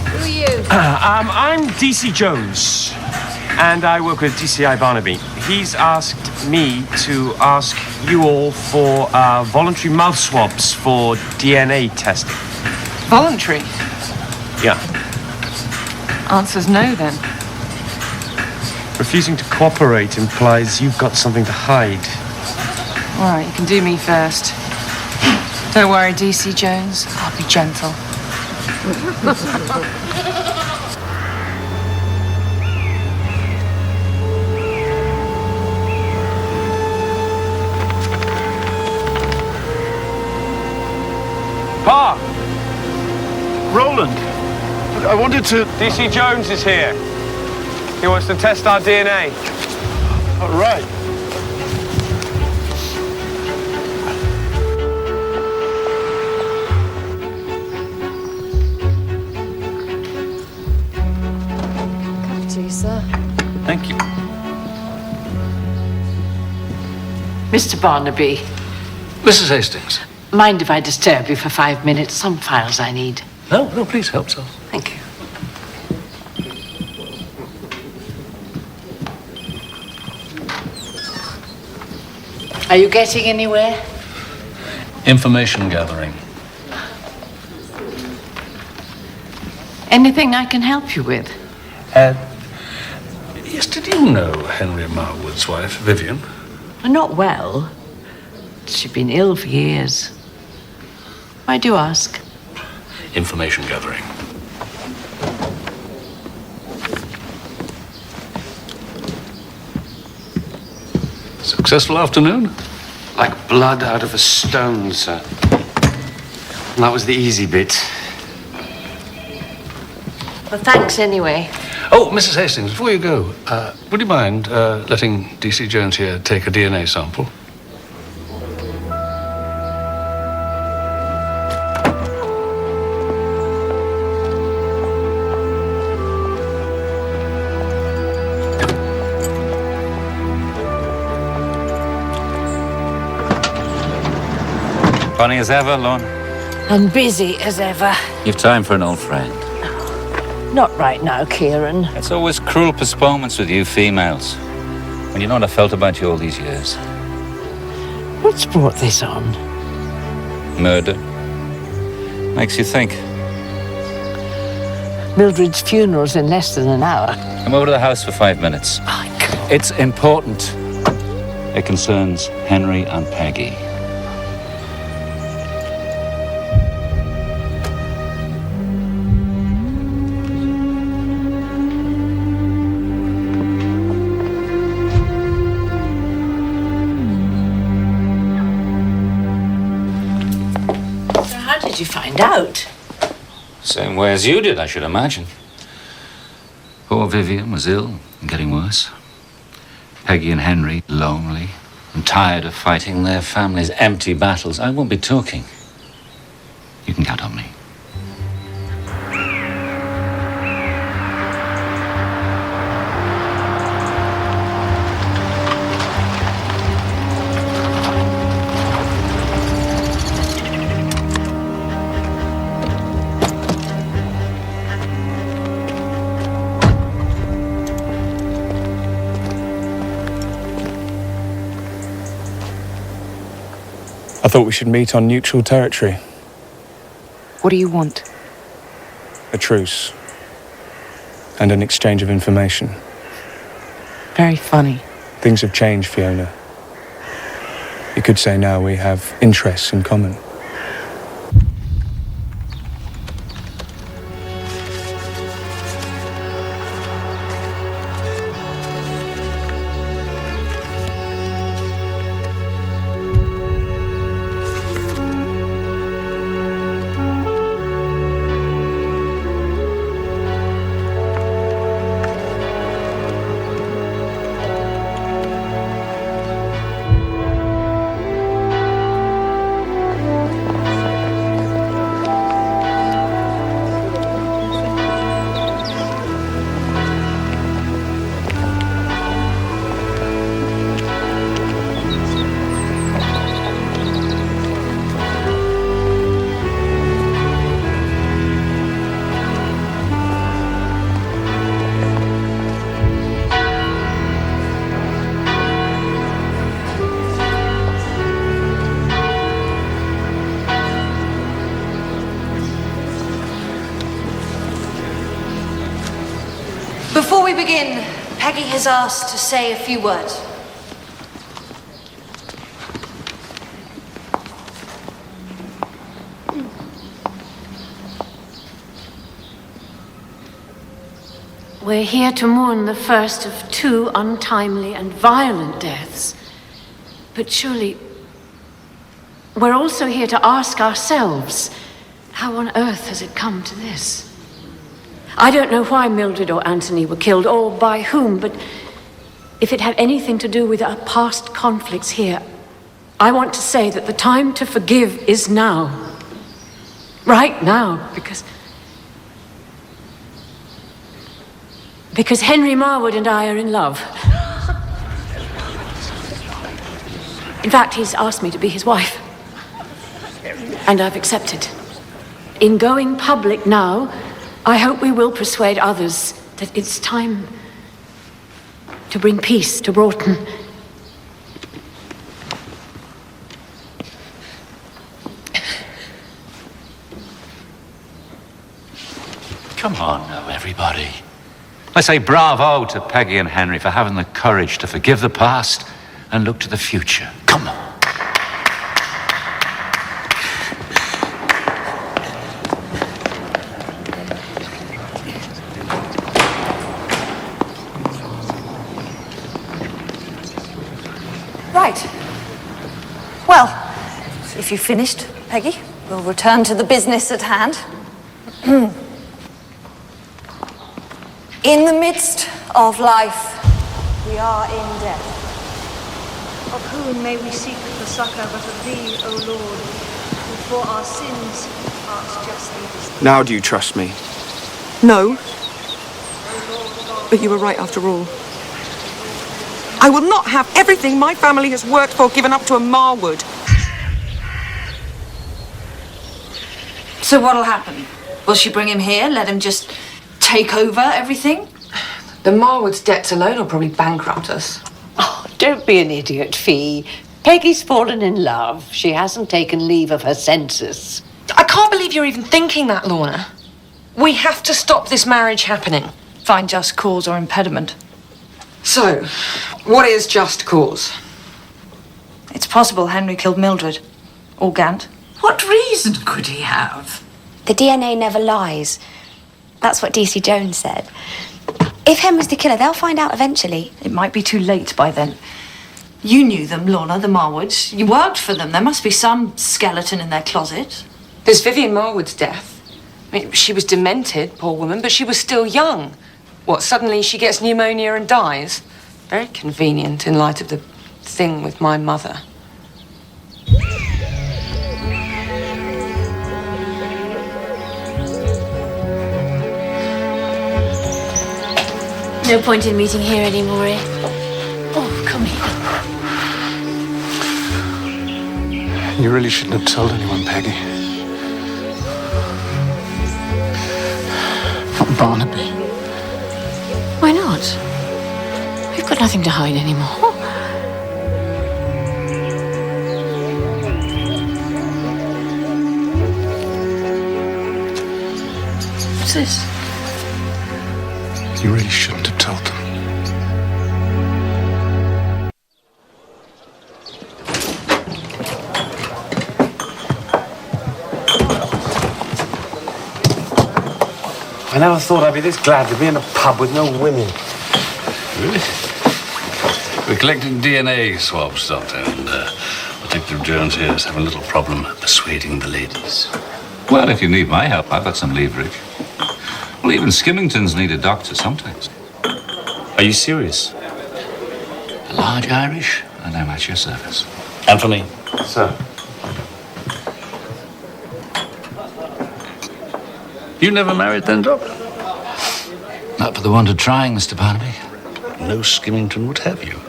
Who are you? I'm DC Jones, and I work with DCI Barnaby. He's asked me to ask you all for voluntary mouth swabs for DNA testing. Voluntary? Yeah. Answer's no, then. Refusing to cooperate implies you've got something to hide. All right, you can do me first. Don't worry, DC Jones. I'll be gentle. Pa! Roland! I wanted to... DC Jones is here. He wants to test our DNA. All right. Cup of tea, sir. Thank you. Mr. Barnaby, Mrs. Hastings. mind if I disturb you for 5 minutes? Some files I need. No, please help yourself. Thank you. Are you getting anywhere? Information gathering. Anything I can help you with? Yes, did you know Henry Marwood's wife, Vivian? Not well. She's been ill for years. Why do you ask? Information gathering. Successful afternoon? Like blood out of a stone, sir. And that was the easy bit. Well, thanks anyway. Oh, Mrs. Hastings, before you go, would you mind letting DC Jones here take a DNA sample? Funny as ever, Lon. And busy as ever. You've time for an old friend. Not right now, Kieran. It's always cruel postponements with you females. When you know what I felt about you all these years. What's brought this on? Murder. Makes you think. Mildred's funeral's in less than an hour. Come over to the house for 5 minutes. It's important. It concerns Henry and Peggy. How did you find out? Same way as you did, I should imagine. Poor Vivian was ill and getting worse. Peggy and Henry, lonely and tired of fighting their family's empty battles. I won't be talking. You can count on me. I thought we should meet on neutral territory. What do you want? A truce. And an exchange of information. Very funny. Things have changed, Fiona. You could say now we have interests in common. Peggy has asked to say a few words. We're here to mourn the first of two untimely and violent deaths. But surely, we're also here to ask ourselves, how on earth has it come to this? I don't know why Mildred or Anthony were killed, or by whom, but if it had anything to do with our past conflicts here, I want to say that the time to forgive is now. Right now, because Henry Marwood and I are in love. In fact, he's asked me to be his wife. And I've accepted. In going public now, I hope we will persuade others that it's time to bring peace to Broughton. Come on now, everybody. I say bravo to Peggy and Henry for having the courage to forgive the past and look to the future. Come on. Right. Well, if you've finished, Peggy, we'll return to the business at hand. In the midst of life, we are in death. Of whom may we seek the succour but of thee, O Lord, who for our sins art justly disgraced. Now do you trust me? No. But you were right after all. I will not have everything my family has worked for given up to a Marwood. So what'll happen? Will she bring him here, let him just take over everything? The Marwood's debts alone will probably bankrupt us. Oh, don't be an idiot, Fee. Peggy's fallen in love. She hasn't taken leave of her senses. I can't believe you're even thinking that, Lorna. We have to stop this marriage happening. Find just cause or impediment. So, what is just cause? It's possible Henry killed Mildred. Or Gant. What reason could he have? The DNA never lies. That's what DC Jones said. If Henry's the killer, they'll find out eventually. It might be too late by then. You knew them, Lorna, the Marwoods. You worked for them. There must be some skeleton in their closet. There's Vivian Marwood's death. I mean, she was demented, poor woman, but she was still young. What, suddenly she gets pneumonia and dies? Very convenient in light of the thing with my mother. No point in meeting here anymore, eh? Oh, come here. You really shouldn't have told anyone, Peggy. Not Barnaby. Why not? We've got nothing to hide anymore. What's this? You really shouldn't have told them. I never thought I'd be this glad to be in a pub with no women. Really? We're collecting DNA swabs, Doctor, and Detective Jones here is having a little problem persuading the ladies. Well, if you need my help, I've got some leverage. Well, even Skimmingtons need a doctor sometimes. Are you serious? A large Irish, and I'm at your service. Anthony. Sir. You never married then, Doctor? Not for the want of trying, Mr. Barnaby. No Skimmington would have you.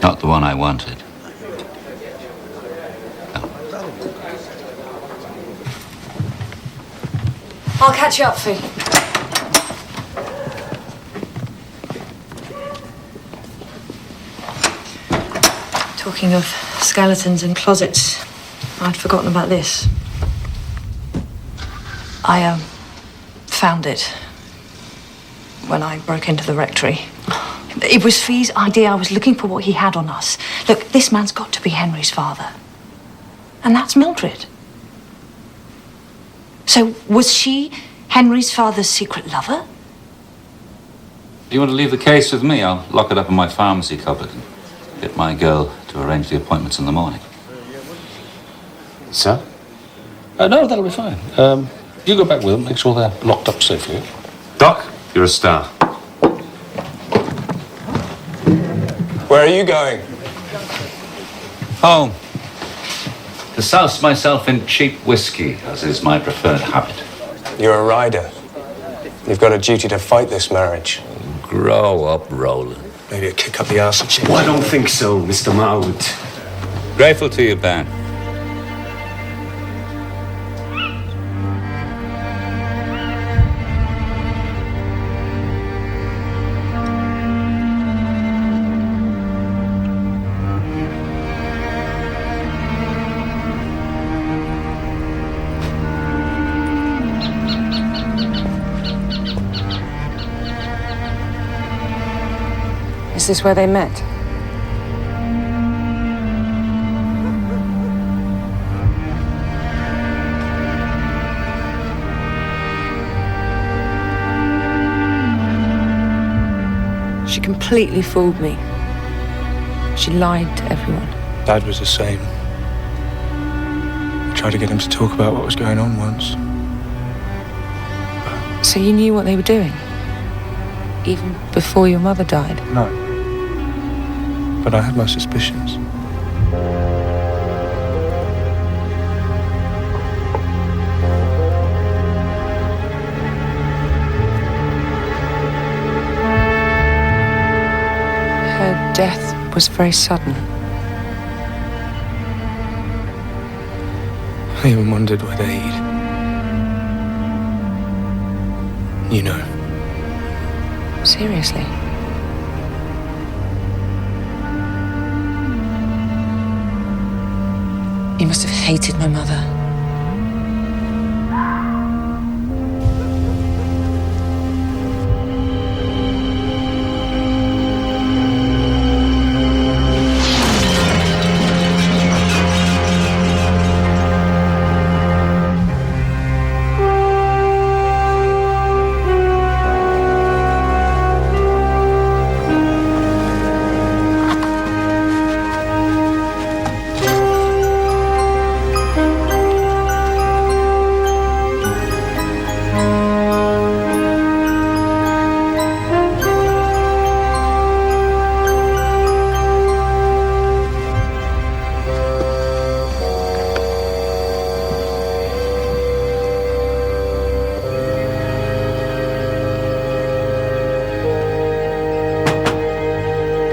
Not the one I wanted. I'll catch you up, Fee. Talking of skeletons in closets, I'd forgotten about this. I found it. when I broke into the rectory. It was Fee's idea. I was looking for what he had on us. Look, this man's got to be Henry's father. And that's Mildred. So was she Henry's father's secret lover? Do you want to leave the case with me? I'll lock it up in my pharmacy cupboard and get my girl to arrange the appointments in the morning. Sir? No, that'll be fine. You go back with them, make sure they're locked up safely. Doc, you're a star. Where are you going? Home. To souse myself in cheap whiskey, as is my preferred habit. You're a rider. You've got a duty to fight this marriage. Grow up, Roland. Maybe a kick up the arse and shit. Well, I don't think so, Mr. Marwood. Grateful to you, Ben. Is this where they met? She completely fooled me. She lied to everyone. Dad was the same. I tried to get him to talk about what was going on once. So you knew what they were doing? Even before your mother died? No. But I had my suspicions. Her death was very sudden. I even wondered whether he'd... You know. Seriously? You must have hated my mother.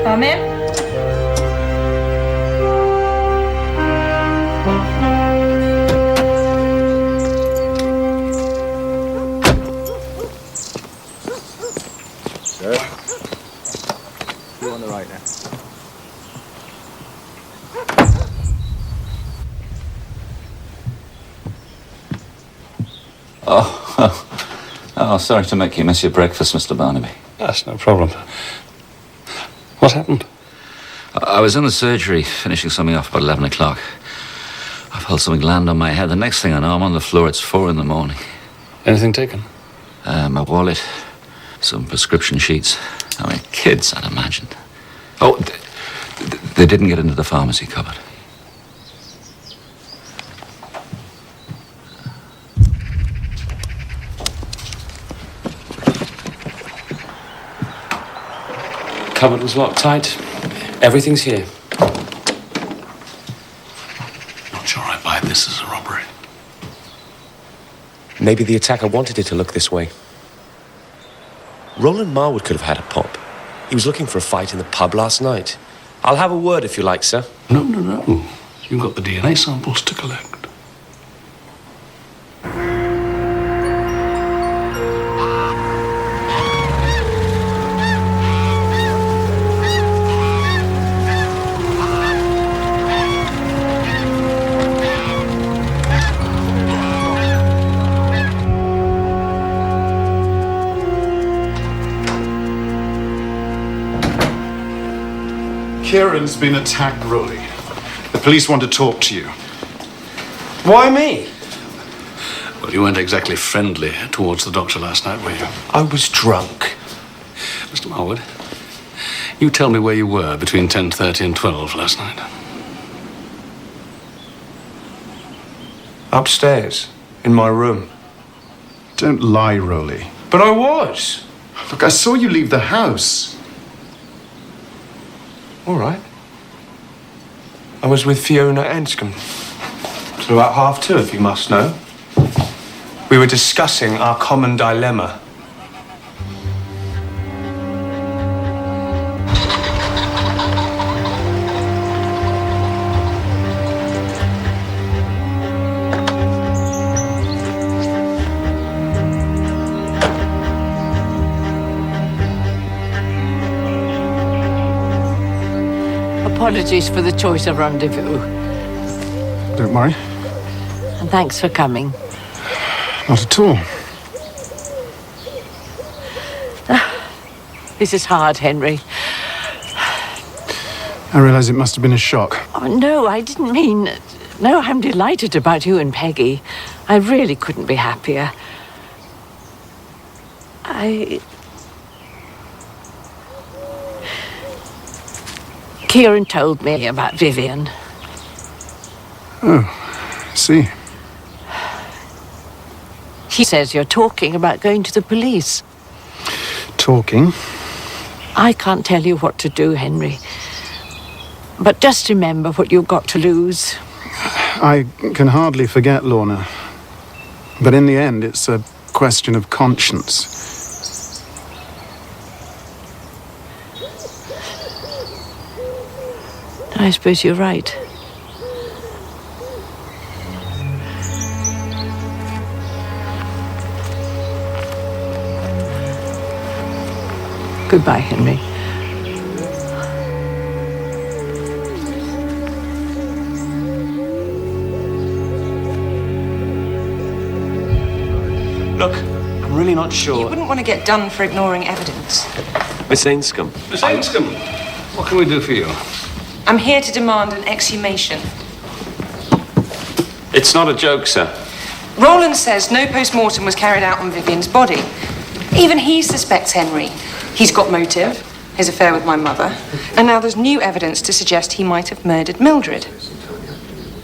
Come in. Sir? You on the right now. Oh, sorry to make you miss your breakfast, Mr. Barnaby. That's no problem. What happened? I was in the surgery, finishing something off about 11 o'clock. I felt something land on my head. The next thing I know, I'm on the floor. It's 4 in the morning. Anything taken? My wallet, some prescription sheets. I mean, kids, I'd imagine. Oh, they didn't get into the pharmacy cupboard. Cupboard was locked tight. Everything's here. Not sure I buy this as a robbery. Maybe the attacker wanted it to look this way. Roland Marwood could have had a pop. He was looking for a fight in the pub last night. I'll have a word if you like, sir. No. You've got the DNA samples to collect. Kieran's been attacked, Rolly. The police want to talk to you. Why me? Well, you weren't exactly friendly towards the doctor last night, were you? I was drunk. Mr. Marwood, you tell me where you were between 10:30 and 12 last night. Upstairs, in my room. Don't lie, Rolly. But I was. Look, I saw you leave the house. All right. I was with Fiona Anscombe. Till about 2:30, if you must know. We were discussing our common dilemma. Apologies for the choice of rendezvous. Don't worry. And thanks for coming. Not at all. This is hard, Henry. I realize it must have been a shock. Oh, no, I didn't mean... No, I'm delighted about you and Peggy. I really couldn't be happier. Kieran told me about Vivian. Oh, I see. He says you're talking about going to the police. Talking? I can't tell you what to do, Henry. But just remember what you've got to lose. I can hardly forget, Lorna. But in the end, it's a question of conscience. I suppose you're right. Goodbye, Henry. Look, I'm really not sure. You wouldn't want to get done for ignoring evidence. Miss Anscombe. Miss Anscombe, what can we do for you? I'm here to demand an exhumation. It's not a joke, sir. Roland says no post-mortem was carried out on Vivian's body. Even he suspects Henry. He's got motive, his affair with my mother, and now there's new evidence to suggest he might have murdered Mildred.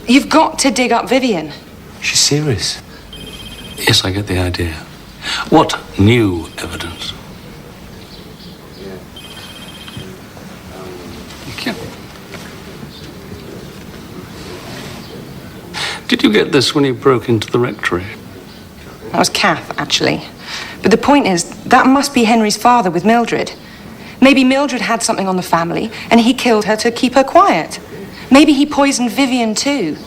You've got to dig up Vivian. She's serious. Yes, I get the idea. What new evidence? Thank you. Did you get this when you broke into the rectory? That was Kath, actually. But the point is, that must be Henry's father with Mildred. Maybe Mildred had something on the family, and he killed her to keep her quiet. Maybe he poisoned Vivian, too.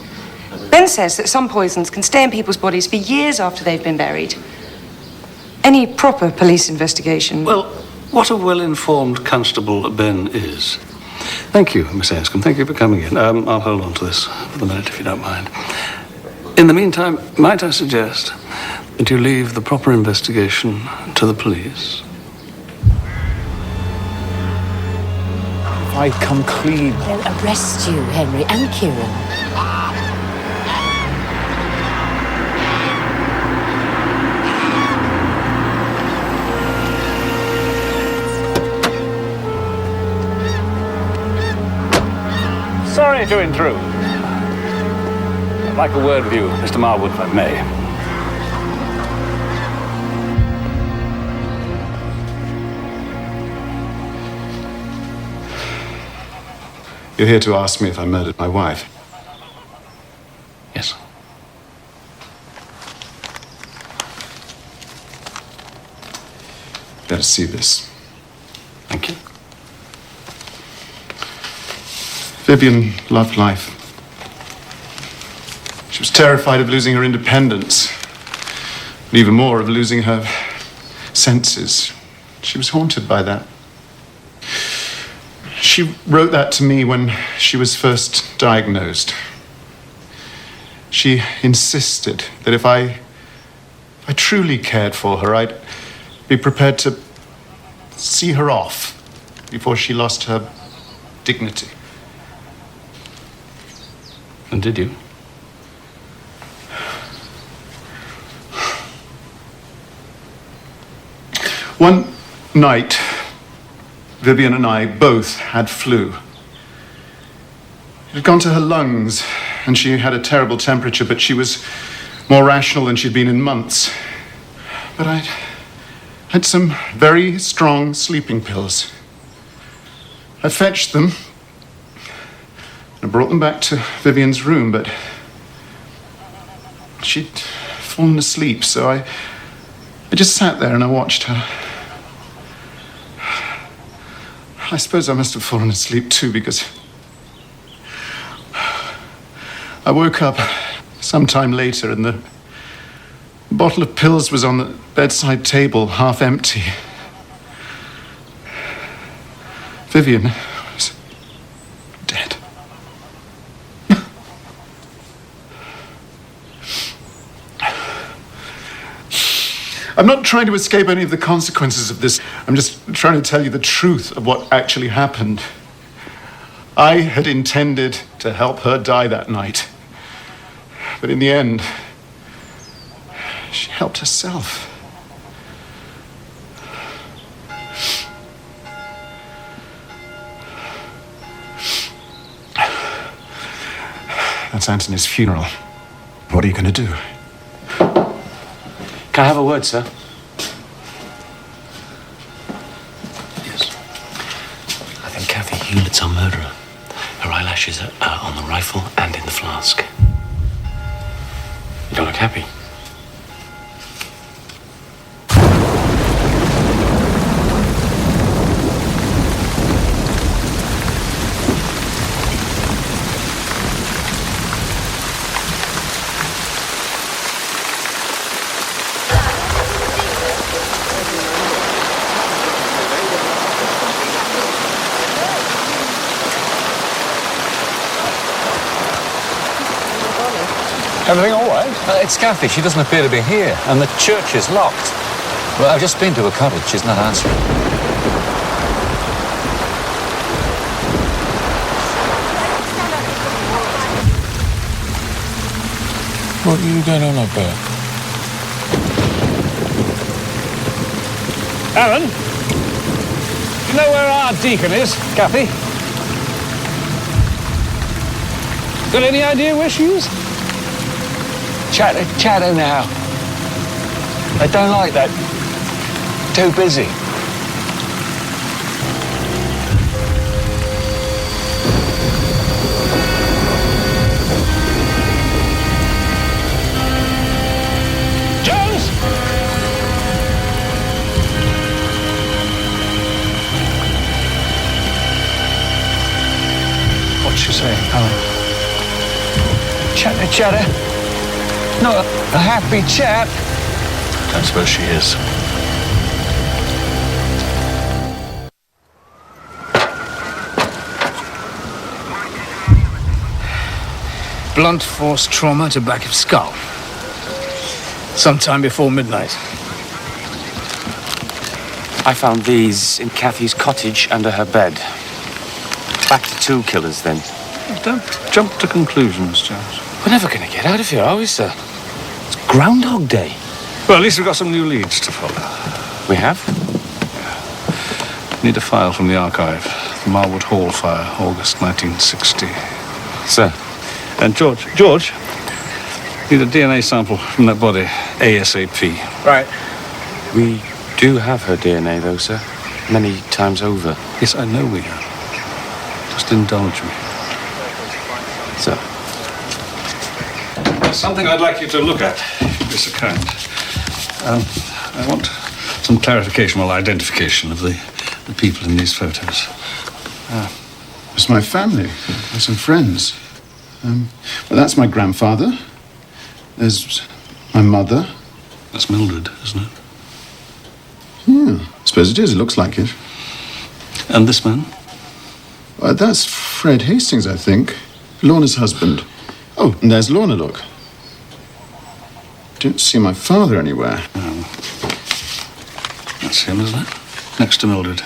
Ben says that some poisons can stay in people's bodies for years after they've been buried. Any proper police investigation... Well, what a well-informed constable Ben is. Thank you, Miss Anscombe. Thank you for coming in. I'll hold on to this for the minute, if you don't mind. In the meantime, might I suggest that you leave the proper investigation to the police? If I come clean... They'll arrest you, Henry, and Kieran. Sorry to intrude. I'd like a word with you, Mr. Marwood, if I may. You're here to ask me if I murdered my wife. Yes. Better see this. Thank you. Vivian loved life. She was terrified of losing her independence, and even more of losing her senses. She was haunted by that. She wrote that to me when she was first diagnosed. She insisted that if I truly cared for her, I'd be prepared to see her off before she lost her dignity. And did you? One night, Vivian and I both had flu. It had gone to her lungs, and she had a terrible temperature, but she was more rational than she'd been in months. But I had some very strong sleeping pills. I fetched them and brought them back to Vivian's room, but she'd fallen asleep, so I just sat there and I watched her. I suppose I must have fallen asleep too, because I woke up sometime later and the bottle of pills was on the bedside table, half empty. Vivian was dead. I'm not trying to escape any of the consequences of this. I'm just trying to tell you the truth of what actually happened. I had intended to help her die that night. But in the end, she helped herself. That's Anthony's funeral. What are you going to do? Can I have a word, sir? Yes. I think Kathy Hewlett's our murderer. Her eyelashes are on the rifle and in the flask. You don't look happy. Everything all right? It's Kathy. She doesn't appear to be here, and the church is locked. Well, I've just been to her cottage. She's not answering. What are you going on about? Aaron, do you know where our deacon is, Kathy? Got any idea where she is? Chatter now. I don't like that. Too busy. Jones! What's she saying, Alan? Chatter. Not a happy chap. I don't suppose she is. Blunt force trauma to back of skull. Sometime before midnight. I found these in Kathy's cottage under her bed. Back to two killers, then. Don't jump to conclusions, Jones. We're never going to get out of here, are we, sir? It's Groundhog Day. Well, at least we've got some new leads to follow. We have? Need a file from the archive. The Marwood Hall fire, August 1960. Sir. And George, need a DNA sample from that body, ASAP. Right. We do have her DNA, though, sir. Many times over. Yes, I know we have. Just indulge me. Sir. There's something I'd like you to look at, this account. I want some clarification, well, identification of the people in these photos. It's my family. There's some friends. Well, that's my grandfather. There's my mother. That's Mildred, isn't it? Yeah, I suppose it is. It looks like it. And this man? That's Fred Hastings, I think. Lorna's husband. Oh, and there's Lorna, look. Don't see my father anywhere. That's him, isn't it? Next to Mildred.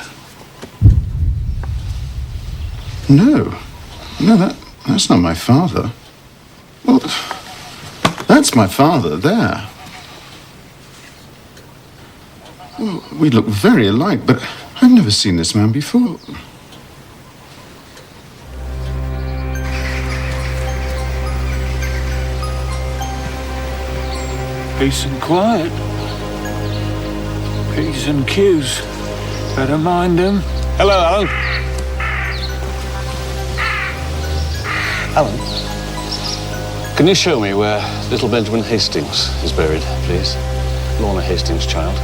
No. No, that's not my father. Well, that's my father, there. Well, we look very alike, but I've never seen this man before. Peace and quiet. P's and Q's. Better mind them. Hello, Alan. Alan, can you show me where little Benjamin Hastings is buried, please? Lorna Hastings' child.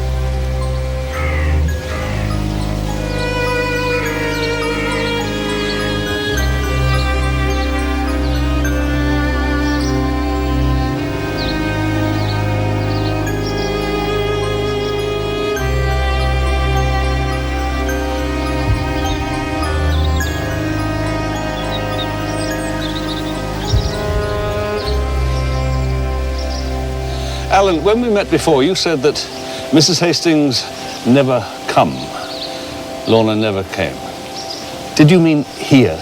Alan, when we met before, you said that Mrs. Hastings never come. Lorna never came. Did you mean here,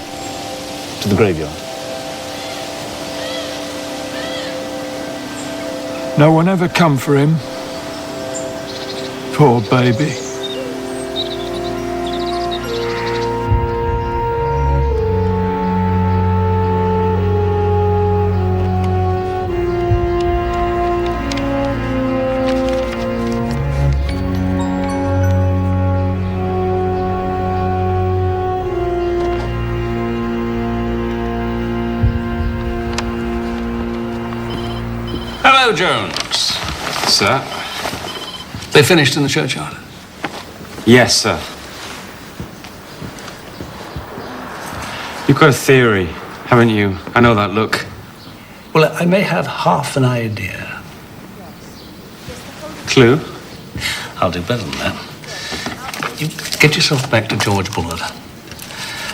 to the graveyard? No one ever come for him. Poor baby. Hello, Jones. Sir? They finished in the churchyard? Yes, sir. You've got a theory, haven't you? I know that look. Well, I may have half an idea. Clue? I'll do better than that. You get yourself back to George Bullard.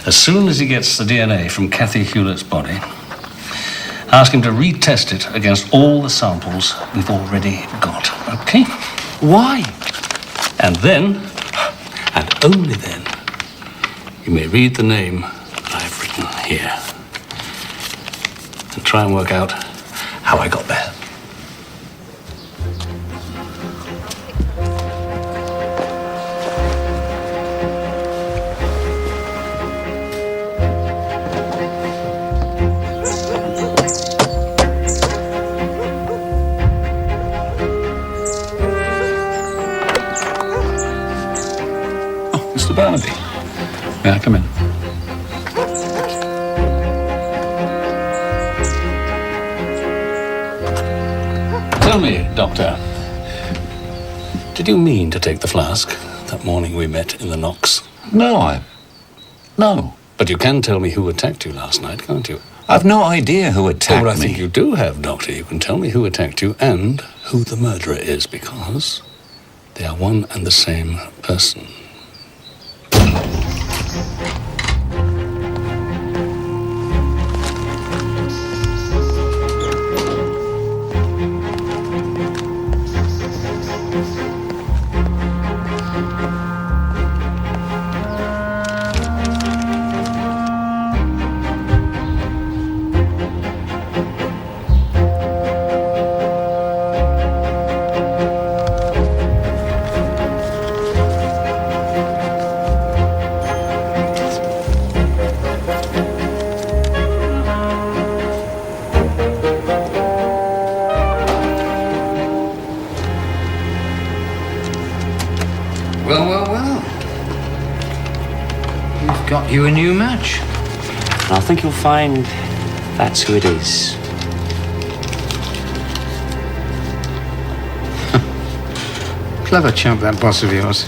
As soon as he gets the DNA from Kathy Hewlett's body, ask him to retest it against all the samples we've already got, okay? Why? And then, and only then, you may read the name I've written here and try and work out how I got there. Mr. Barnaby, may I come in? Tell me, Doctor, did you mean to take the flask that morning we met in the Knox? No. But you can tell me who attacked you last night, can't you? I've no idea who attacked I me. think you do have, Doctor. You can tell me who attacked you and who the murderer is, because they are one and the same person. Well. We've got you a new match. I think you'll find that's who it is. Clever chap, that boss of yours.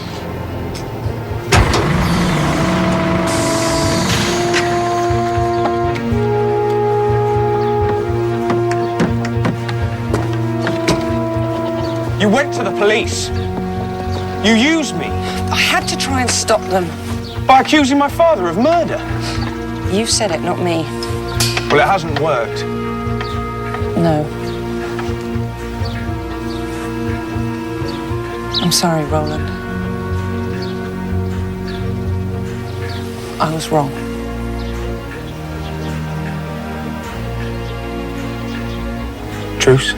You went to the police. You used me. I had to try and stop them. By accusing my father of murder. You said it, not me. Well, it hasn't worked. No. I'm sorry, Roland. I was wrong. Truce?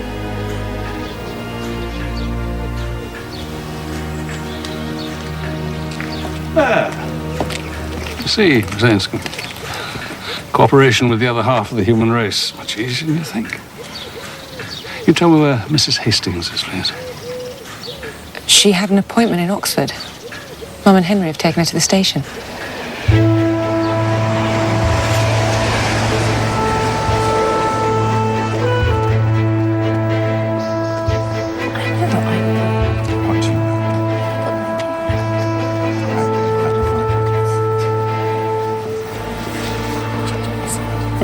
You see, Miss Ainscombe, cooperation with the other half of the human race, much easier than you think. You tell me where Mrs. Hastings is, please. She had an appointment in Oxford. Mum and Henry have taken her to the station.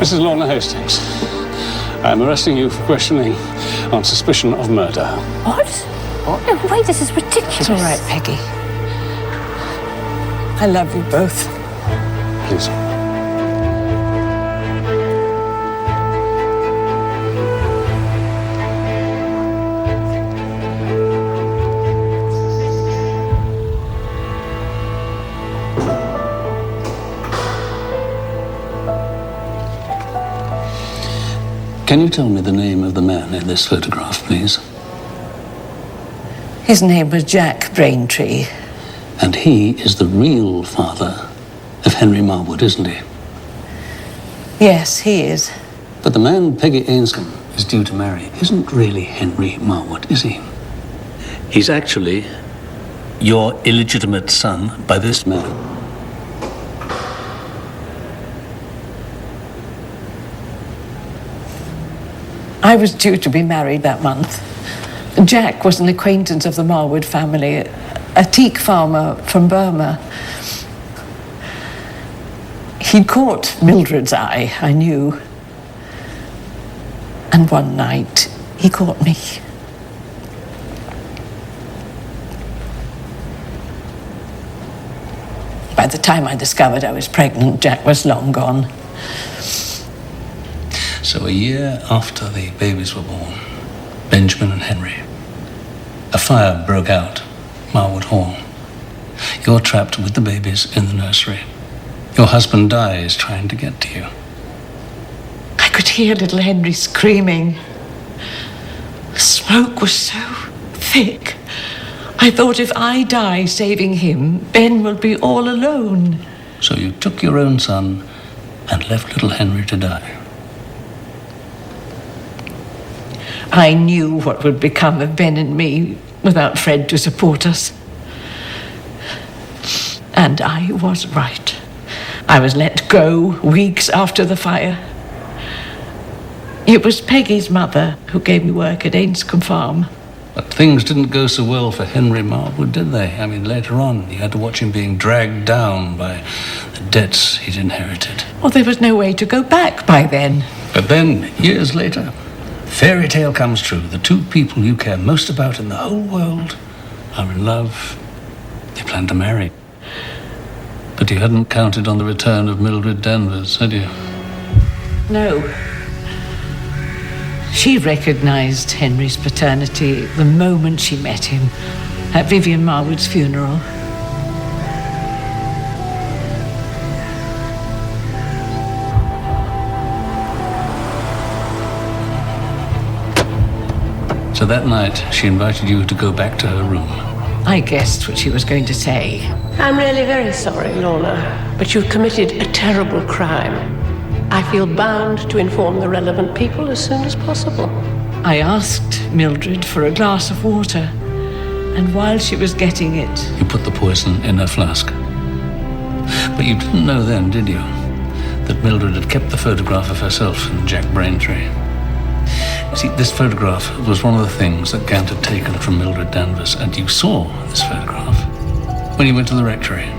Mrs. Lorna Hastings, I am arresting you for questioning on suspicion of murder. What? No way, this is ridiculous. It's all right, Peggy. I love you both. Please. Can you tell me the name of the man in this photograph, please? His name was Jack Braintree. And he is the real father of Henry Marwood, isn't he? Yes, he is. But the man Peggy Ainscombe is due to marry isn't really Henry Marwood, is he? He's actually your illegitimate son by this man. I was due to be married that month. Jack was an acquaintance of the Marwood family, a teak farmer from Burma. He'd caught Mildred's eye, I knew. And one night, he caught me. By the time I discovered I was pregnant, Jack was long gone. So a year after the babies were born, Benjamin and Henry, a fire broke out, Marwood Hall. You're trapped with the babies in the nursery. Your husband dies trying to get to you. I could hear little Henry screaming. The smoke was so thick. I thought if I die saving him, Ben will be all alone. So you took your own son and left little Henry to die. I knew what would become of Ben and me without Fred to support us. And I was right. I was let go weeks after the fire. It was Peggy's mother who gave me work at Ainscombe Farm. But things didn't go so well for Henry Marwood, did they? I mean, later on, you had to watch him being dragged down by the debts he'd inherited. Well, there was no way to go back by then. But then, years later, fairy tale comes true. The two people you care most about in the whole world are in love. They plan to marry. But you hadn't counted on the return of Mildred Danvers, had you? No. She recognized Henry's paternity the moment she met him at Vivian Marwood's funeral. So that night, she invited you to go back to her room. I guessed what she was going to say. I'm really very sorry, Lorna, but you've committed a terrible crime. I feel bound to inform the relevant people as soon as possible. I asked Mildred for a glass of water, and while she was getting it... You put the poison in her flask. But you didn't know then, did you, that Mildred had kept the photograph of herself and Jack Braintree? You see, this photograph was one of the things that Gant had taken from Mildred Danvers, and you saw this photograph when you went to the rectory.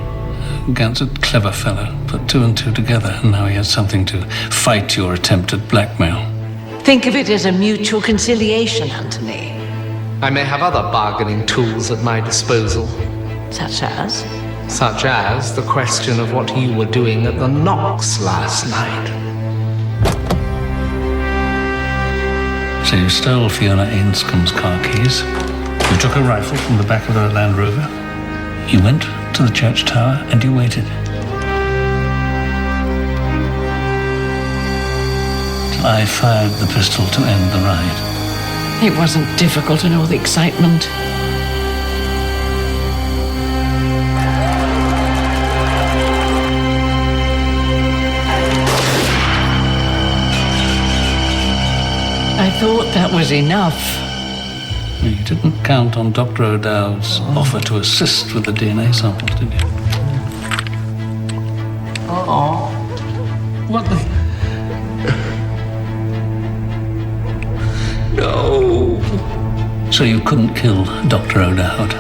Gant's a clever fellow, put two and two together, and now he has something to fight your attempt at blackmail. Think of it as a mutual conciliation, Anthony. I may have other bargaining tools at my disposal. Such as? Such as the question of what you were doing at the Knox last night. So you stole Fiona Ainscombe's car keys. You took a rifle from the back of her Land Rover. You went to the church tower and you waited. Till I fired the pistol to end the ride. It wasn't difficult in all the excitement. I thought that was enough. You didn't count on Dr. O'Dowd's offer to assist with the DNA samples, did you? Oh. What the... No. So you couldn't kill Dr. O'Dowd,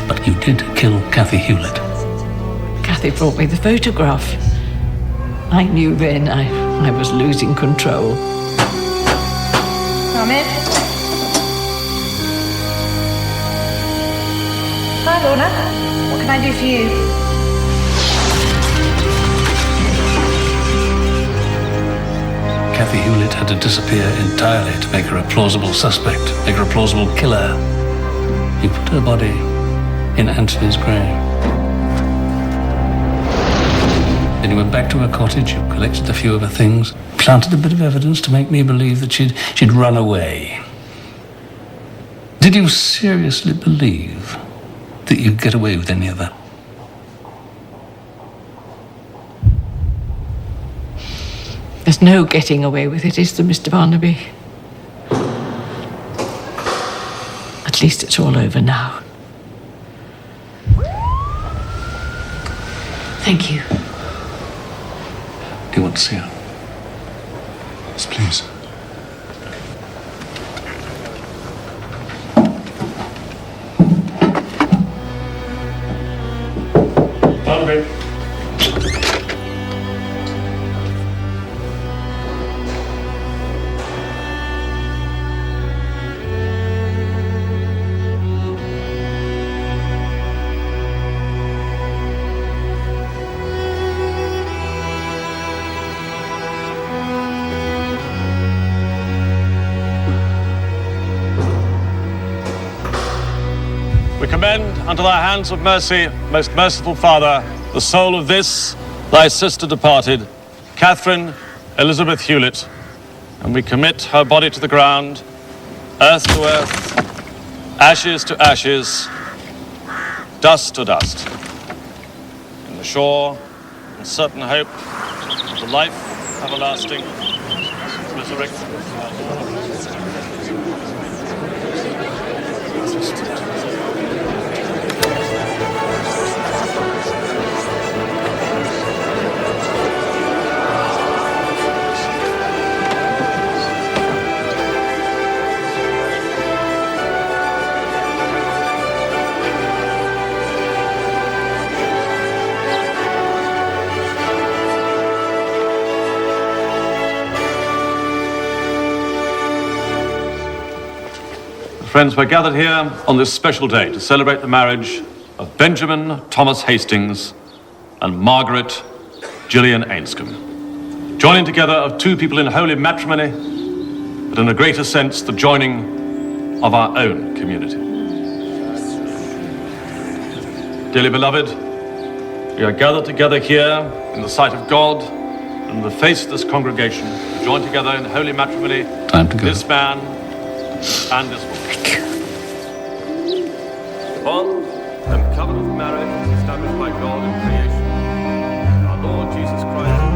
but you did kill Kathy Hewlett. Kathy brought me the photograph. I knew then I was losing control. Come in. Hi, Lorna. What can I do for you? Kathy Hewlett had to disappear entirely to make her a plausible suspect, make her a plausible killer. You put her body in Anthony's grave. Then you went back to her cottage, you collected a few of her things, planted a bit of evidence to make me believe that she'd run away. Did you seriously believe that you'd get away with any of that? There's no getting away with it, is there, Mr. Barnaby? At least it's all over now. Thank you. Do you want to see her? Yes, please. Barnaby. We commend unto thy hands of mercy, most merciful Father, the soul of this, thy sister departed, Catherine Elizabeth Hewlett, and we commit her body to the ground, earth to earth, ashes to ashes, dust to dust, in the sure and certain hope of the life everlasting, resurrection. Friends, we're gathered here on this special day to celebrate the marriage of Benjamin Thomas Hastings and Margaret Gillian Ainscombe. Joining together of two people in holy matrimony, but in a greater sense, the joining of our own community. Dearly beloved, we are gathered together here in the sight of God and in the face of this congregation to join together in holy matrimony. Time to go. This man and this woman. The bond and covenant of marriage is established by God in creation. Our Lord Jesus Christ.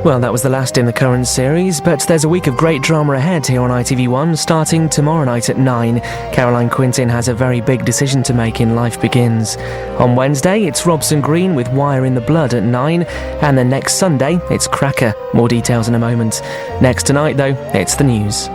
Well, that was the last in the current series, but there's a week of great drama ahead here on ITV1, starting tomorrow night at 9. Caroline Quintin has a very big decision to make in Life Begins. On Wednesday, it's Robson Green with Wire in the Blood at 9, and then next Sunday, it's Cracker. More details in a moment. Next tonight, though, it's the news.